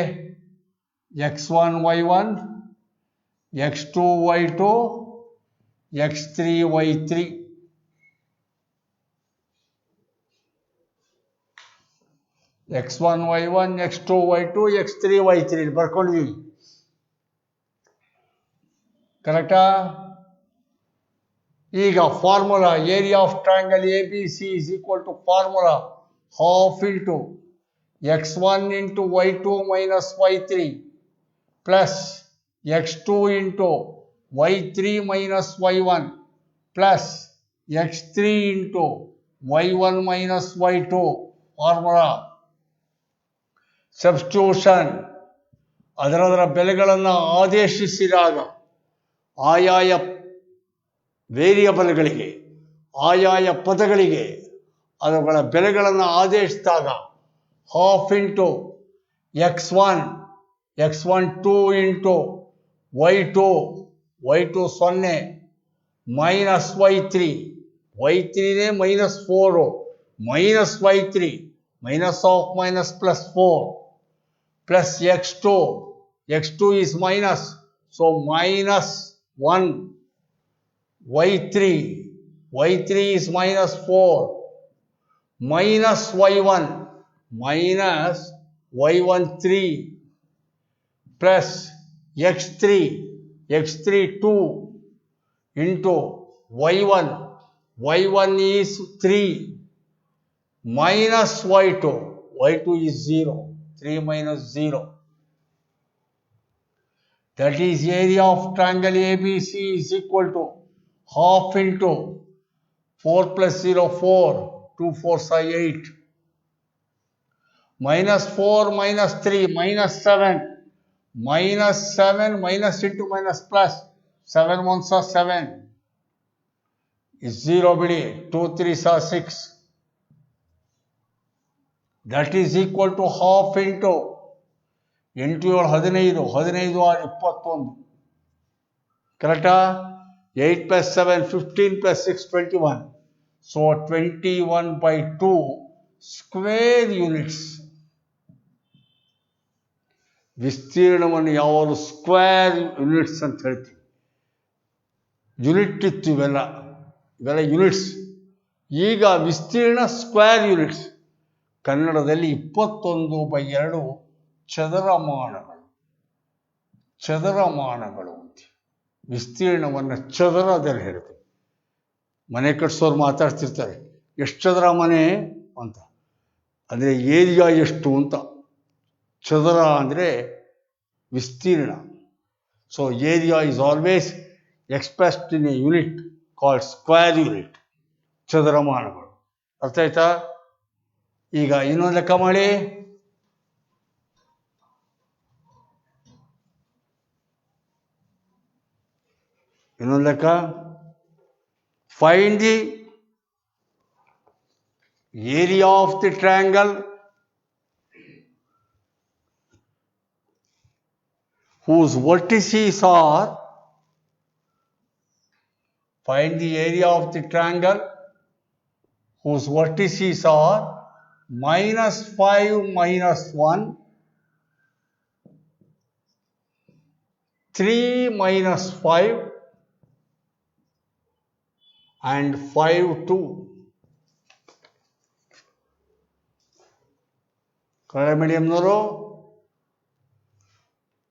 x1 y1, x2 y2, x3 y3. x1 y1, x2 y2, x3 y3 ಬರ್ಕೊಂಡಿದ್ದೀವಿ. ಕರೆಕ್ಟಾ? ಈಗ formula area of triangle A B C is equal to formula half into x1 into y2 minus y3 plus x2 into y3 minus y1 plus x3 into y1 minus y2. Formula substitution. ಅದರ ಬೆಲೆಗಳನ್ನು ಆದೇಶಿಸಿದಾಗ ಆಯಾಯ ವೇರಿಯಬಲ್ಗಳಿಗೆ ಆಯಾಯ ಪದಗಳಿಗೆ ಅವುಗಳ ಬೆಲೆಗಳನ್ನು ಆದೇಶಿಸಿದಾಗ half into x1 2 into y2 0 minus y3ನೇ -4 minus y3 minus of minus plus 4 plus x2 is minus, so minus 1 y3 is minus 4 minus y1 3 plus x3 2 into y1 is 3 minus y2 is 0, 3 minus 0. That is area of triangle ABC is equal to half into 4 plus 0, 4, 2 4s are 8, minus 4 minus 3, minus 7, minus into minus plus, 7 1s are 7, is 0 bidi, 2 3s are 6. That is equal to half into 8 7 15 15 6 21. Correcta? 8 plus 7 15 plus 6 21. So 21/2 square units. ವಿಸ್ತೀರ್ಣವನ್ನು ಯಾವಾಗಲೂ square units ಅಂತ ಹೇಳ್ತೀವಿ. Unit ಇತ್ತು ಇವೆಲ್ಲ units. ಈಗ ವಿಸ್ತೀರ್ಣ square units. ಕನ್ನಡದಲ್ಲಿ 21/2 ಚದರಮಾನಗಳು ಅಂತ ವಿಸ್ತೀರ್ಣವನ್ನು ಚದರದಲ್ಲಿ ಹೇಳ್ತೀವಿ. ಮನೆ ಕಟ್ಸೋರು ಮಾತಾಡ್ತಿರ್ತಾರೆ, ಎಷ್ಟು ಚದರ ಮನೆ ಅಂತ, ಅಂದರೆ ಏರಿಯಾ ಎಷ್ಟು ಅಂತ. ಚದರ ಅಂದರೆ ವಿಸ್ತೀರ್ಣ. So area is always expressed in a unit called square unit. ಚದರಮಾನಗಳು. ಅರ್ಥ ಆಯ್ತಾ? ಈಗ ಇನ್ನೊಂದು ಲೆಕ್ಕ ಮಾಡಿ. ಇನ್ನೊಂದು ಲೆಕ್ಕ. Find the area of the triangle whose vertices are, find the area of the triangle whose vertices are -5 -1, 3 -5 and 5 2. Kannada ಮೀಡಿಯಂನವರು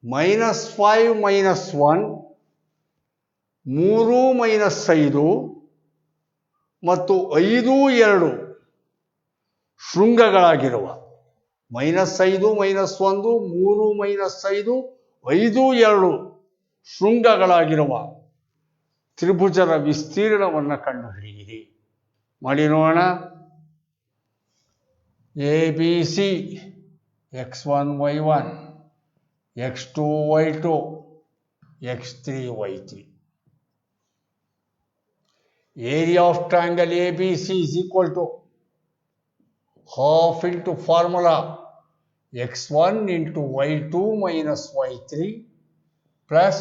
-5 -1, 3 -5 ಮತ್ತು 5 2 ಶೃಂಗಗಳಾಗಿರುವ -5 -1 3 -5 5 2 ಶೃಂಗಗಳಾಗಿರುವ ತ್ರಿಭುಜದ ವಿಸ್ತೀರ್ಣವನ್ನು ಕಂಡುಹಿಡಿಯಿರಿ. ಮಾಡಿ ನೋಡೋಣ. ABC x1 y1 x2 y2 x3 y3. Area of triangle ABC is equal to half into formula x1 into y2 minus y3 plus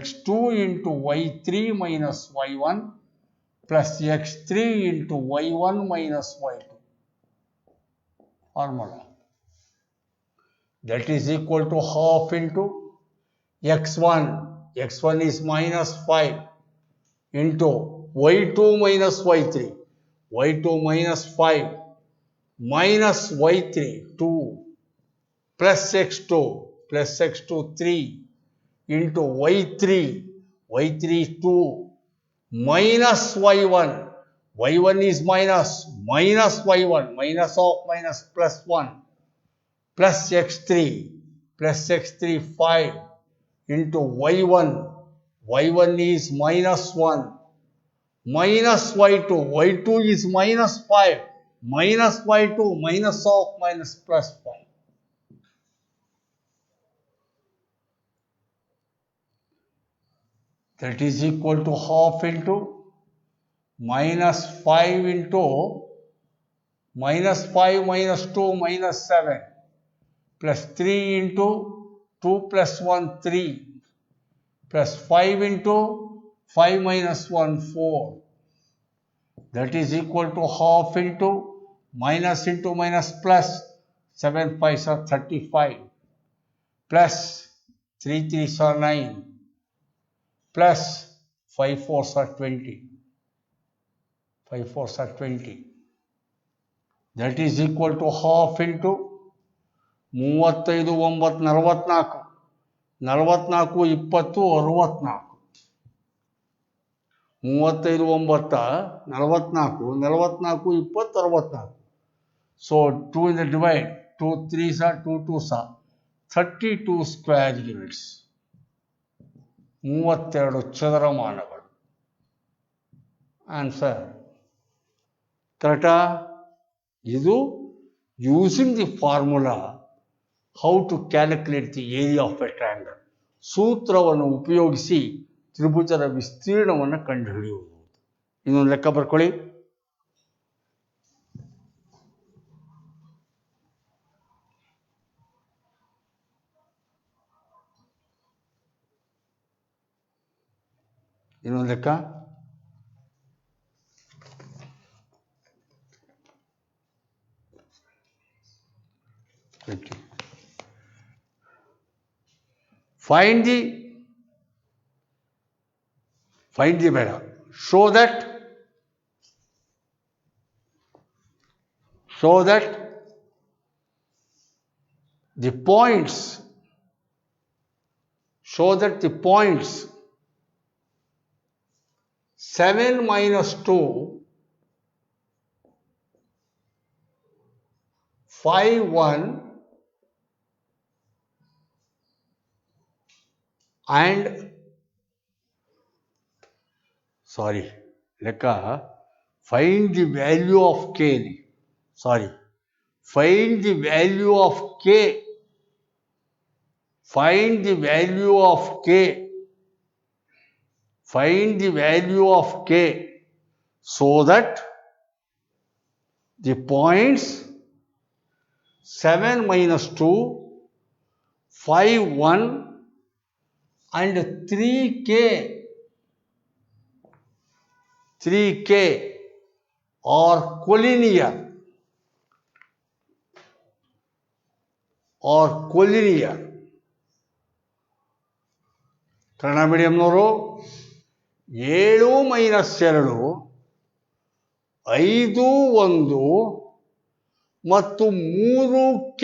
x2 into y3 minus y1 plus x3 into y1 minus y2. Formula. That is equal to half into x1 is -5 into y2 minus y3 minus 5 minus y3 2 plus x2 3 into y3 2 minus y1 is minus y1 minus of minus plus 1 plus x3 5 into y1 is -1 minus y2 is -5 minus y2 minus of minus plus 5. That is equal to half into minus 5 into minus 5 minus 2 minus 7 plus 3 into 2 plus 1 3 plus 5 into 5 minus 1 4. That is equal to half into minus plus 7 5s are 35 plus 3 3s are 9 plus 5 4s are 20. 5 4s are 20. That is equal to half into 35 9 44 44 20 64 35 9 44 44 20 64. So 2 in the divide, 2 3s are 2 2s are 32 square units. 32 ಚದರಮಾನಗಳು. Answer ಕರೆಕ್ಟಾ? ಇದು using the formula how to calculate the area of a triangle. ಸೂತ್ರವನ್ನು ಉಪಯೋಗಿಸಿ ತ್ರಿಭುಜದ ವಿಸ್ತೀರ್ಣವನ್ನು ಕಂಡುಹಿಡಿಯುವುದು. ಇನ್ನೊಂದು ಲೆಕ್ಕ ಬರ್ಕೊಳ್ಳಿ. ಇನ್ನೊಂದು ಲೆಕ್ಕ. Find the ಬೇಡ. Show that the points 7 minus 2 5 1 and ಲೆಕ್ಕ find the value of k. Find the value of k. Find the value of k. Find the value of k so that the points 7 minus 2, 5 1 and 3k are collinear. Kannada ಮೀಡಿಯಂನವರು 7 minus 2 5 1 ಮತ್ತು 3k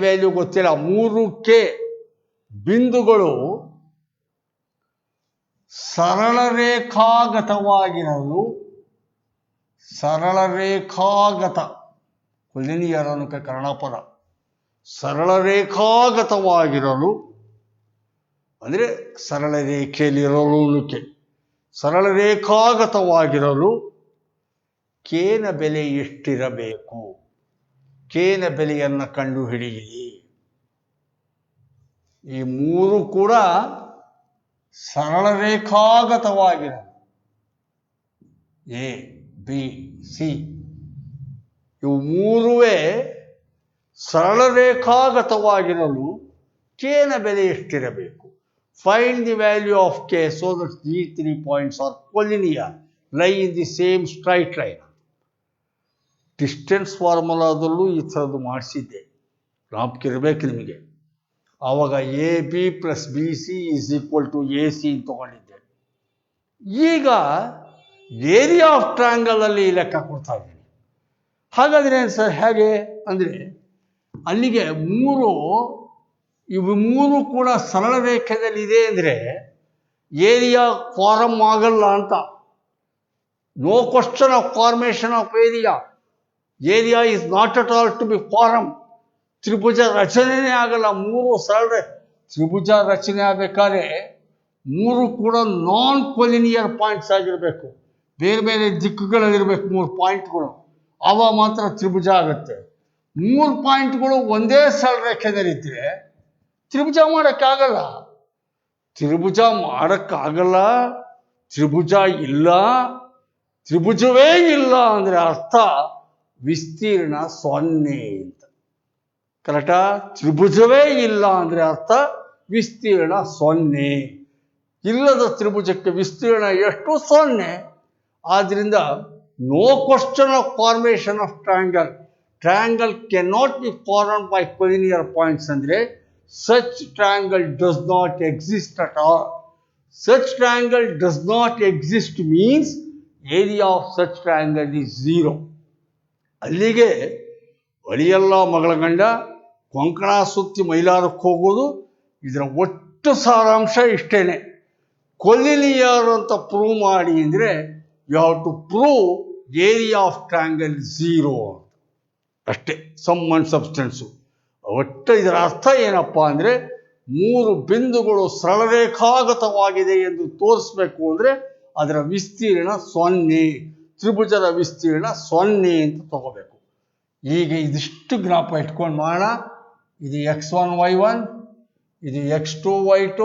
value ಗೊತ್ತಿಲ್ಲ. 3k ಬಿಂದುಗಳು ಸರಳ ರೇಖಾಗತವಾಗಿರಲು collinear ಅನ್ನೋಕೆ Kannada ಪದ. ಸರಳ ರೇಖಾಗತವಾಗಿರಲು ಅಂದರೆ ಸರಳ ರೇಖೆಯಲ್ಲಿರಲು ಸರಳ ರೇಖಾಗತವಾಗಿರಲು ಕೇನ ಬೆಲೆ ಎಷ್ಟಿರಬೇಕು? ಕೇನ ಬೆಲೆಯನ್ನು ಕಂಡುಹಿಡಿಯಿರಿ. ಈ ಮೂರು ಕೂಡ ಸರಳ ರೇಖಾಗತವಾಗಿರಲು ಎ ಬಿ ಸಿ ಇವು ಮೂರುವೇ ಸರಳ ರೇಖಾಗತವಾಗಿರಲು ಕೇನ ಬೆಲೆ ಎಷ್ಟಿರಬೇಕು? Find the value of K so that these 3 points are collinear, lie in the same straight line. Distance ಫಾರ್ಮುಲಾದಲ್ಲೂ ಈ ಥರದ್ದು ಮಾಡಿಸಿದ್ದೆ, ಜ್ಞಾಪಕಿರಬೇಕು ನಿಮಗೆ. ಆವಾಗ A B plus B C is equal to A C ಅಂತ ತಗೊಂಡಿದ್ದೆ. ಈಗ ಏರಿಯಾ ಆಫ್ ಟ್ರಯಾಂಗಲ್ ಅಲ್ಲಿ ಲೆಕ್ಕ ಕೊಡ್ತಾ ಇದ್ದೀನಿ. ಹಾಗಾದ್ರೆ ಸರ್ ಹೇಗೆ ಅಂದರೆ, ಅಲ್ಲಿಗೆ ಇವು ಮೂರು ಕೂಡ ಸರಳ ರೇಖೆಯಲ್ಲಿ ಇದೆ ಅಂದರೆ ಏರಿಯಾ ಫಾರಮ್ ಆಗಲ್ಲ ಅಂತ. No question of formation of area. Area is not at all to be form. ತ್ರಿಭುಜ ರಚನೆನೇ ಆಗಲ್ಲ. ಮೂರು ಸರಳ ತ್ರಿಭುಜ ರಚನೆ ಆಗಬೇಕಾದ್ರೆ ಮೂರು ಕೂಡ ನಾನ್ ಕೊಲಿನಿಯರ್ ಪಾಯಿಂಟ್ಸ್ ಆಗಿರಬೇಕು. ಬೇರೆ ಬೇರೆ ದಿಕ್ಕುಗಳಲ್ಲಿರಬೇಕು ಮೂರು ಪಾಯಿಂಟ್ಗಳು. ಆವಾಗ ಮಾತ್ರ ತ್ರಿಭುಜ ಆಗುತ್ತೆ. 3 ಪಾಯಿಂಟ್ಗಳು ಒಂದೇ ಸರಳ ರೇಖೆಯಲ್ಲಿದ್ದರೆ ತ್ರಿಭುಜ ಮಾಡೋಕ್ಕಾಗಲ್ಲ. ತ್ರಿಭುಜ ಇಲ್ಲ, ತ್ರಿಭುಜವೇ ಇಲ್ಲ ಅಂದರೆ ಅರ್ಥ ವಿಸ್ತೀರ್ಣ 0 ಅಂತ. ಕರೆಕ್ಟಾ? ತ್ರಿಭುಜವೇ ಇಲ್ಲ ಅಂದರೆ ಅರ್ಥ ವಿಸ್ತೀರ್ಣ 0. ಇಲ್ಲದ ತ್ರಿಭುಜಕ್ಕೆ ವಿಸ್ತೀರ್ಣ ಎಷ್ಟು? 0. ಆದ್ರಿಂದ no question of formation of triangle. Triangle cannot be formed by collinear points ಅಂದರೆ such triangle does not exist at all. Such triangle does not exist means area of such triangle is 0. ಅಲ್ಲಿಗೆ ಅಳಿಯಲ್ಲ ಮಗಳ ಗಂಡ ಕೊಂಕಣ ಸುತ್ತಿ ಮೈಲಾರಕ್ಕೆ ಹೋಗೋದು. ಇದರ ಒಟ್ಟು ಸಾರಾಂಶ ಇಷ್ಟೇನೆ. Collinear ಅಂತ ಪ್ರೂವ್ ಮಾಡಿ ಅಂದರೆ you have to prove area of triangle 0 ಅಷ್ಟೇ. Sum and substance. ಒಟ್ಟು ಇದರ ಅರ್ಥ ಏನಪ್ಪ ಅಂದರೆ 3 ಬಿಂದುಗಳು ಸರಳರೇಖಾಗತವಾಗಿದೆ ಎಂದು ತೋರಿಸ್ಬೇಕು ಅಂದರೆ ಅದರ ವಿಸ್ತೀರ್ಣ 0, ತ್ರಿಭುಜದ ವಿಸ್ತೀರ್ಣ 0 ಅಂತ ತಗೋಬೇಕು. ಈಗ ಇದಿಷ್ಟು ಜ್ಞಾಪ ಇಟ್ಕೊಂಡು ಮಾಡೋಣ. ಇದು x1 y1, ಇದು x2 y2,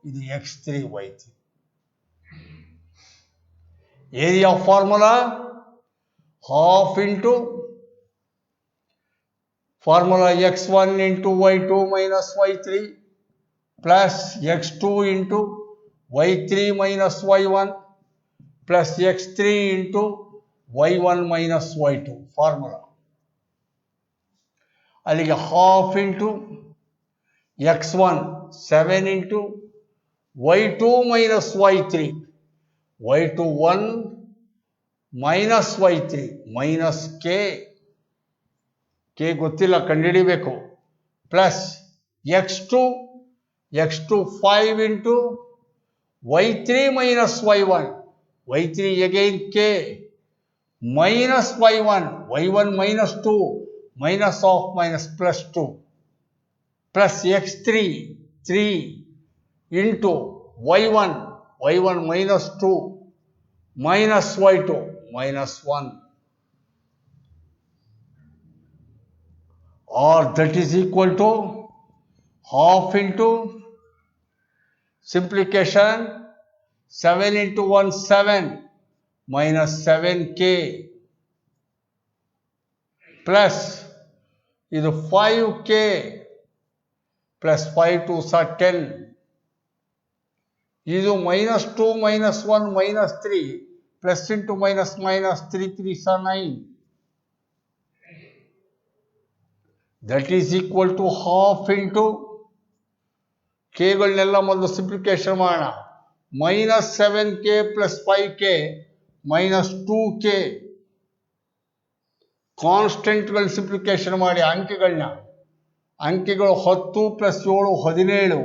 ಇದು x3 y3. Area formula half into formula x1 into y2 minus y3 plus x2 into y3 minus y1 plus x3 into y1 minus y2 formula. ಅಲ್ಲಿಗೆ half into x1 7 into y2 minus y3 y2 1 minus y3 minus k ಗೊತ್ತಿಲ್ಲ ಕಂಡುಹಿಡಿಬೇಕು plus x2 5 into y3 minus y1 y3 again k minus y1 minus 2 minus of minus plus 2 plus x3 3 into y1 minus 2 minus y2 minus 1 or that is equal to half into simplification 7 into 1 7 minus 7k plus ಇದು 5k plus 5 to 10 ಇದು minus 2 minus 1 minus 3 plus into minus 3 3 9. That is equal to half into ಕೆಗಳನ್ನೆಲ್ಲ ಮೊದಲು simplification ಮಾಡೋಣ. Minus 7k plus 5k minus 2k. ಕಾನ್ಸ್ಟೆಂಟ್ಗಳು simplification ಮಾಡಿ ಅಂಕೆಗಳು 10 plus 7 17.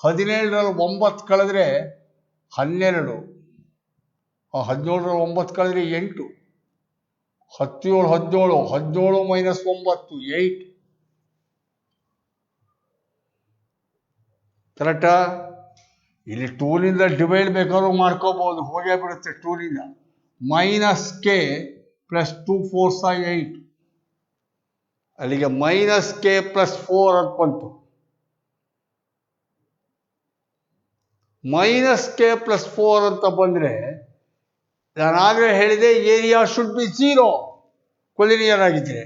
17ರಲ್ಲಿ 9 ಕಳೆದ್ರೆ 12. 17ರಲ್ಲಿ 9 ಕಳೆದ್ರೆ 8. 17 minus 9 8. ಕರೆಕ್ಟಾ? ಇಲ್ಲಿ 2ನಿಂದ ಡಿವೈಡ್ ಬೇಕಾದ್ರೂ ಮಾಡ್ಕೋಬಹುದು, ಹೋಗೇ ಬಿಡುತ್ತೆ 2ನಿಂದ. Minus K plus 2 4 8. ಅಲ್ಲಿಗೆ ಮೈನಸ್ ಕೆ ಪ್ಲಸ್ 4 ಅಂತ ಬಂತು. ಮೈನಸ್ ಕೆ ಪ್ಲಸ್ 4 ಅಂತ ಬಂದ್ರೆ ನಾನಾಗಲೇ ಹೇಳಿದೆ ಏರಿಯಾ ಶುಡ್ ಬಿ 0 ಕೊಲಿನಿಯರ್ ಆಗಿದ್ರೆ.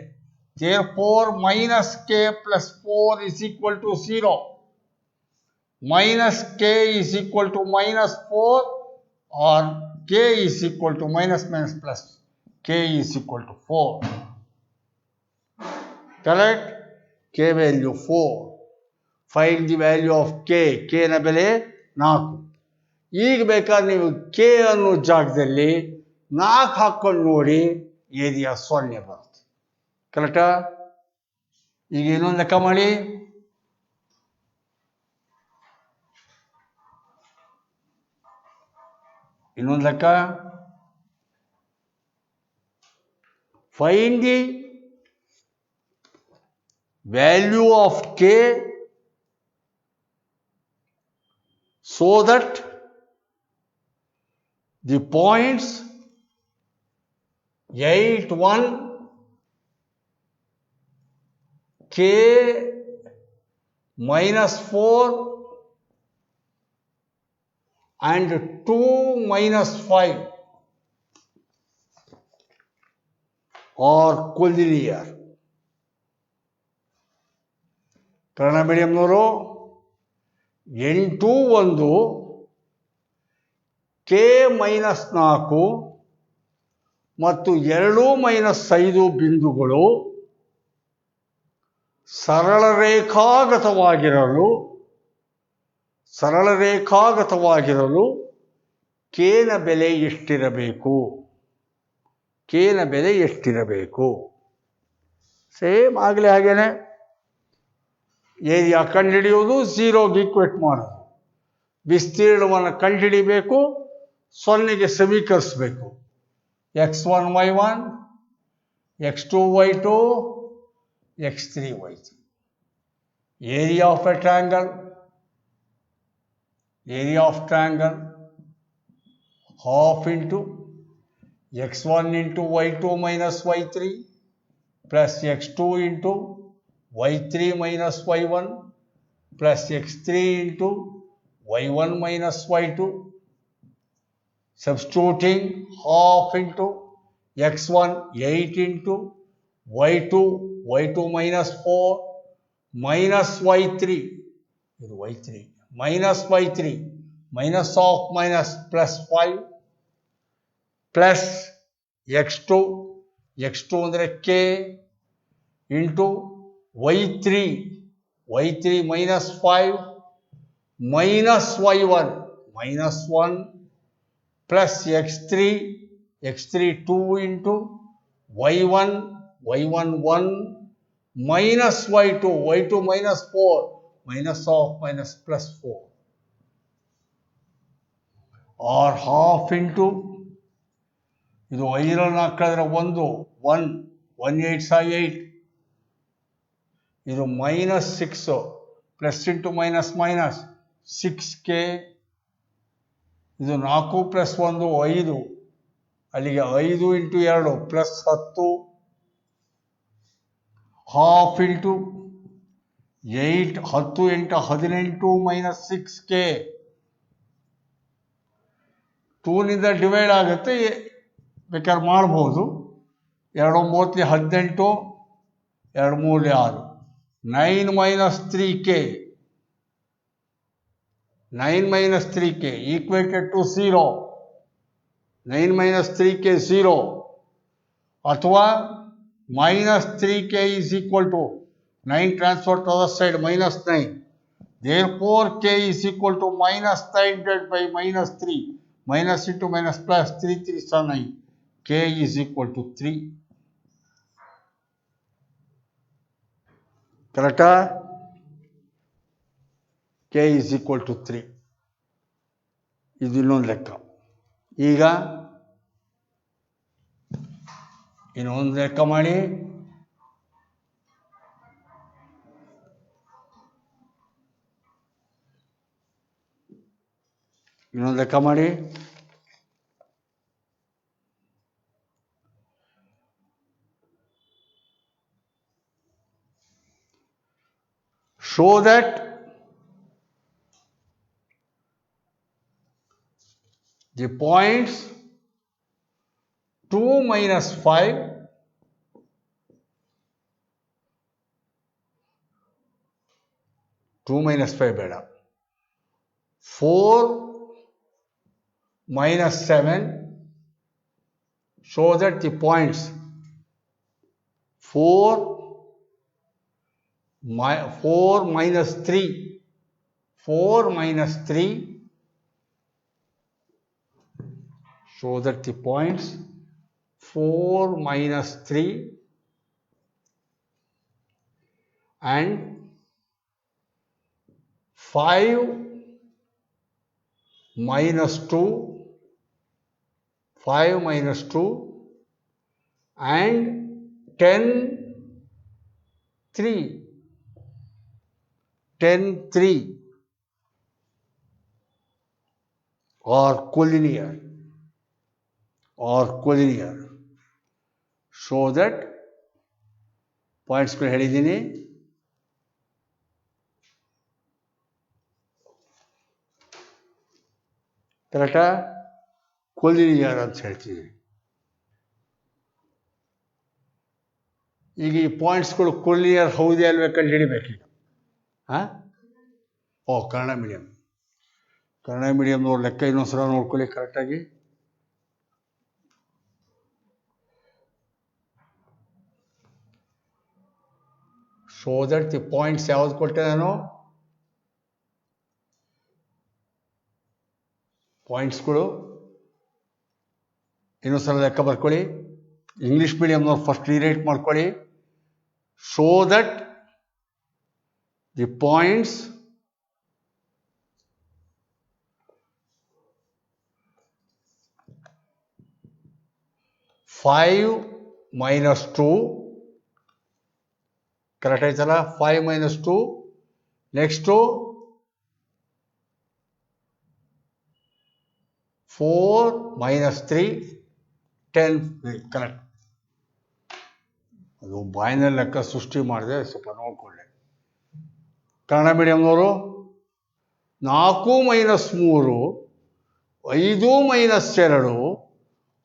therefore minus k plus 4 is equal to 0. minus k is equal to minus 4 or k is equal to minus plus k is equal to 4. Correct? K value 4. Find the value of k. k ನ ಬೆಲೆ 4. ಈಗ ಬೇಕಾದ್ರೆ ನೀವು k ಅನ್ನೋ ಜಾಗದಲ್ಲಿ 4 ಹಾಕೊಂಡು ನೋಡಿ area 0 ಬರುತ್ತೆ. ಕರೆಕ್ಟಾ? ಈಗ ಇನ್ನೊಂದು ಲೆಕ್ಕ ಮಾಡಿ. ಇನ್ನೊಂದು ಲೆಕ್ಕ. Find the value of K so that the points 8 1 k minus 4 and 2 minus 5 are collinear. Kannada ಮೀಡಿಯಂನವರು 8 1 ಕೆ ಮೈನಸ್ 4 ಮತ್ತು 2 ಮೈನಸ್ 5 ಬಿಂದುಗಳು ಸರಳರೇಖಾಗತವಾಗಿರಲು ಕೇನ ಬೆಲೆ ಎಷ್ಟಿರಬೇಕು? ಕೇನ ಬೆಲೆ ಎಷ್ಟಿರಬೇಕು? ಸೇಮ್ ಆಗಲೇ ಹಾಗೇನೆ ಏರಿಯಾ ಕಂಡುಹಿಡಿಯುವುದು, ಝೀರೋಗೆ ಈಕ್ವೇಟ್ ಮಾಡೋದು. ವಿಸ್ತೀರ್ಣವನ್ನು ಕಂಡುಹಿಡಿಬೇಕು, 0ಗೆ ಸಮೀಕರಿಸಬೇಕು. x1 y1, x2 y2, x3 y3. Area of a triangle, half into x1 into y2 minus y3 plus x2 into y3 minus y1 plus x3 into y1 minus y2. Substituting half into x1 8 into y2 minus 4 minus y3 minus of minus plus 5 plus x2 ಅಂದರೆ k into y3 minus 5 minus y1 minus 1 plus x3 2 into y1 1 minus y2 minus 4 minus of minus plus 4 or half into ಇದು 5 ಕಳೆದ್ರೆ 1 8 8 ಇದು minus 6 plus into minus 6k ಇದು 4 plus 1 5 ಅಲ್ಲಿಗೆ 5 into 2 plus 10 half into 8 10 into 18 minus 6k 2 ನಿಂದ divide ಆಗುತ್ತೆ, ಬೇಕಾದ್ರೆ ಮಾಡ್ಬೋದು. 2 9 18 2 3 6 9 minus 3k 9 minus 3k equated to 0. 9 minus 3k 0 ಅಥವಾ minus 3k is equal to 9 transfer to other side minus 9. Therefore k is equal to minus 9 divided by minus 3. Minus into minus plus 3 3 is 9. K is equal to 3. Correct? K is equal to 3. ಇದು ಇನ್ನೊಂದು ಲೆಕ್ಕ. ಈಗ ಇನ್ನೊಂದು ಲೆಕ್ಕ ಮಾಡಿ. Show that the points 2 minus 5 ಬೇಡ, 4 minus 7, show that the points 4 minus 3 show that the points 4 minus 3 and 5 minus 2 and 10 3 are collinear. Show that points ಗಳು ಹೇಳಿದ್ದೀನಿ. ಕರೆಕ್ಟಾ? ಕೊಲಿನಿಯರ್ ಅಂತ ಹೇಳ್ತೀವಿ. ಈಗ ಈ ಪಾಯಿಂಟ್ಸ್ಗಳು ಕೊಲಿನಿಯರ್ ಹೌದೇ ಅಲ್ವೇ ಕಂಡು ಹಿಡಿಬೇಕೀಗ. ಹಾಂ, ಕನ್ನಡ ಮೀಡಿಯಮ್. ಕನ್ನಡ ಮೀಡಿಯಮ್ನವ್ರ ಲೆಕ್ಕ ಇನ್ನೊಂದ್ಸಲ ನೋಡ್ಕೊಳ್ಳಿ ಕರೆಕ್ಟಾಗಿ. ಶೋ ದಟ್ ದಿ ಪಾಯಿಂಟ್ಸ್ ಯಾವ್ದು ಕೊಟ್ಟೆ ನಾನು? ಪಾಯಿಂಟ್ಸ್ಗಳು ಇನ್ನೊಂದ್ಸಲ ಲೆಕ್ಕ ಬರ್ಕೊಳ್ಳಿ. ಇಂಗ್ಲೀಷ್ ಮೀಡಿಯಮ್ನವ್ರು ಫಸ್ಟ್ ರೀರೈಟ್ ಮಾಡ್ಕೊಳ್ಳಿ. Show that the points five minus 2, correct ಆಯ್ತಲ್ಲ? 5 ಮೈನಸ್ 2, ನೆಕ್ಸ್ಟು 4 ಮೈನಸ್ 3, 10. ಕರೆಕ್ಟ್. ಅದು ಬಾಯಿನಲ್ಲಿ ಲೆಕ್ಕ ಸೃಷ್ಟಿ ಮಾಡಿದೆ, ಸ್ವಲ್ಪ ನೋಡ್ಕೊಳ್ಳಿ. ಕನ್ನಡ ಮೀಡಿಯಮ್ನವರು 4 ಮೈನಸ್ 3, 5 ಮೈನಸ್ 2,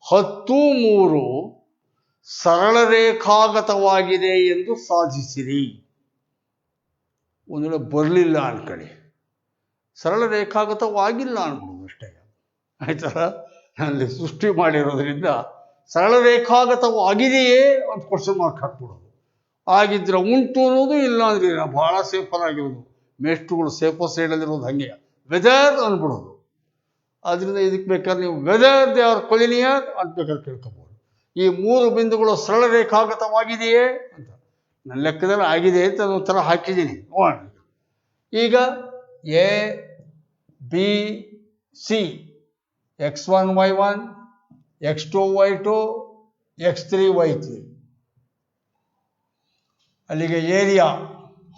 10 3 ಸರಳ ರೇಖಾಗತವಾಗಿದೆ ಎಂದು ಸಾಧಿಸಿರಿ. ಒಂದು ವೇಳೆ ಬರಲಿಲ್ಲ ಅನ್ಕೊಳ್ಳಿ, ಸರಳ ರೇಖಾಗತವಾಗಿಲ್ಲ ಅನ್ಬಿಡೋದು ಅಷ್ಟೇ. ಆಯ್ತಲ್ಲ? ಅಲ್ಲಿ ಸೃಷ್ಟಿ ಮಾಡಿರೋದ್ರಿಂದ ಸರಳ ರೇಖಾಗತವಾಗಿದೆಯೇ ಅಂತ ಕ್ವಶನ್ ಮಾರ್ಕ್ ಹಾಕ್ಬಿಡೋದು. ಆಗಿದ್ರೆ ಉಂಟು ಅನ್ನೋದು, ಇಲ್ಲ ಅಂದ್ರೆ ಬಹಳ ಸೇಫರ್ ಆಗಿರೋದು. ಮೇಷ್ಟ್ರುಗಳು ಸೇಫರ್ ಸೈಡಲ್ಲಿರೋದು ಹಾಗೆ, ವೆದರ್ ಅಂದ್ಬಿಡೋದು. ಅದರಿಂದ ಇದಕ್ಕೆ ಬೇಕಾದ್ರೆ ನೀವು ವೆದರ್ ದೇ ಆರ್ ಕೊಲಿನಿಯರ್ ಅಂತ ಬೇಕಾದ್ರೆ ಕೇಳ್ಕೊಬೋದು. ಈ 3 ಬಿಂದುಗಳು ಸರಳ ರೇಖಾಗತವಾಗಿದೆಯೇ ಅಂತ ನನ್ನ ಲೆಕ್ಕದಲ್ಲಿ ಆಗಿದೆ ಅಂತ ಒಂಥರ ಹಾಕಿದ್ದೀನಿ ನೋಡೋಣ. ಈಗ A B C, x1 y1, x2 y2, x3 y3. ಅಲ್ಲಿಗೆ area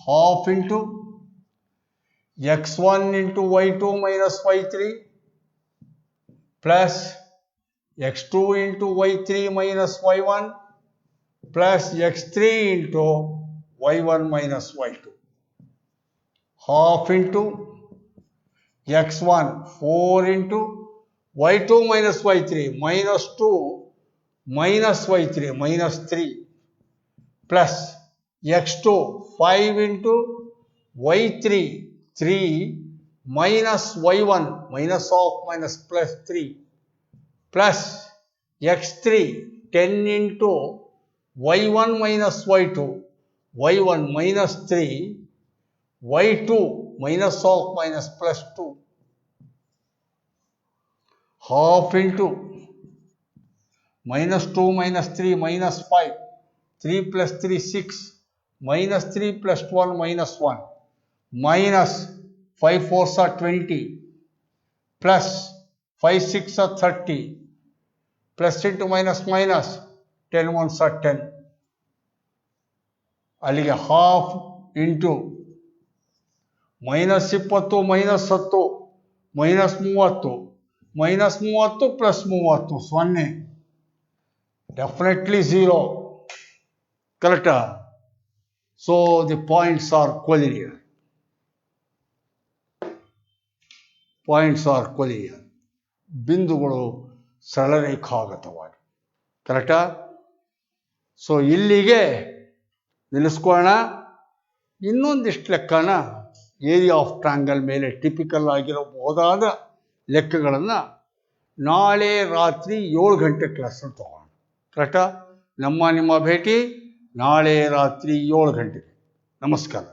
half into x1 into y2 minus y3 plus x2 into y3 minus y1 plus x3 into y1 minus y2. Half into x1 4 into y2 minus y3 minus 2 minus y3 minus 3 plus x2 5 into y3 3 minus y1 minus of minus plus 3 plus x3 10 into y1 minus y2 y1 minus 3 y2 minus of minus plus 2 half into minus 2 minus 3 minus 5 3 plus 3 6 minus 3 plus 1 minus 1 minus 5 4s are 20 plus 5 6 are 30 plus into minus minus 10 1s are 10. ಅಲ್ಲಿಗೆ half into minus 20 minus 10 minus 30 minus 30 plus 30 0, definitely 0. ಕರೆಕ್ಟಾ? So the points are collinear. Points are collinear. ಬಿಂದುಗಳು ಸರಳರೇಖಾಗತವಾಗಿ. ಕರೆಕ್ಟಾ? So ಇಲ್ಲಿಗೆ ನಿಲ್ಲಿಸ್ಕೊಳ್ಳೋಣ. ಇನ್ನೊಂದಿಷ್ಟು ಲೆಕ್ಕನ area of triangle ಮೇಲೆ typical ಆಗಿರಬಹುದಾದ ಲೆಕ್ಕಗಳನ್ನು ನಾಳೆ ರಾತ್ರಿ 7 ಗಂಟೆ ಕ್ಲಾಸಲ್ಲಿ ತಗೋಣ. ಕರೆಕ್ಟಾ? ನಿಮ್ಮ ಭೇಟಿ ನಾಳೆ ರಾತ್ರಿ 7 ಗಂಟೆಗೆ. ನಮಸ್ಕಾರ.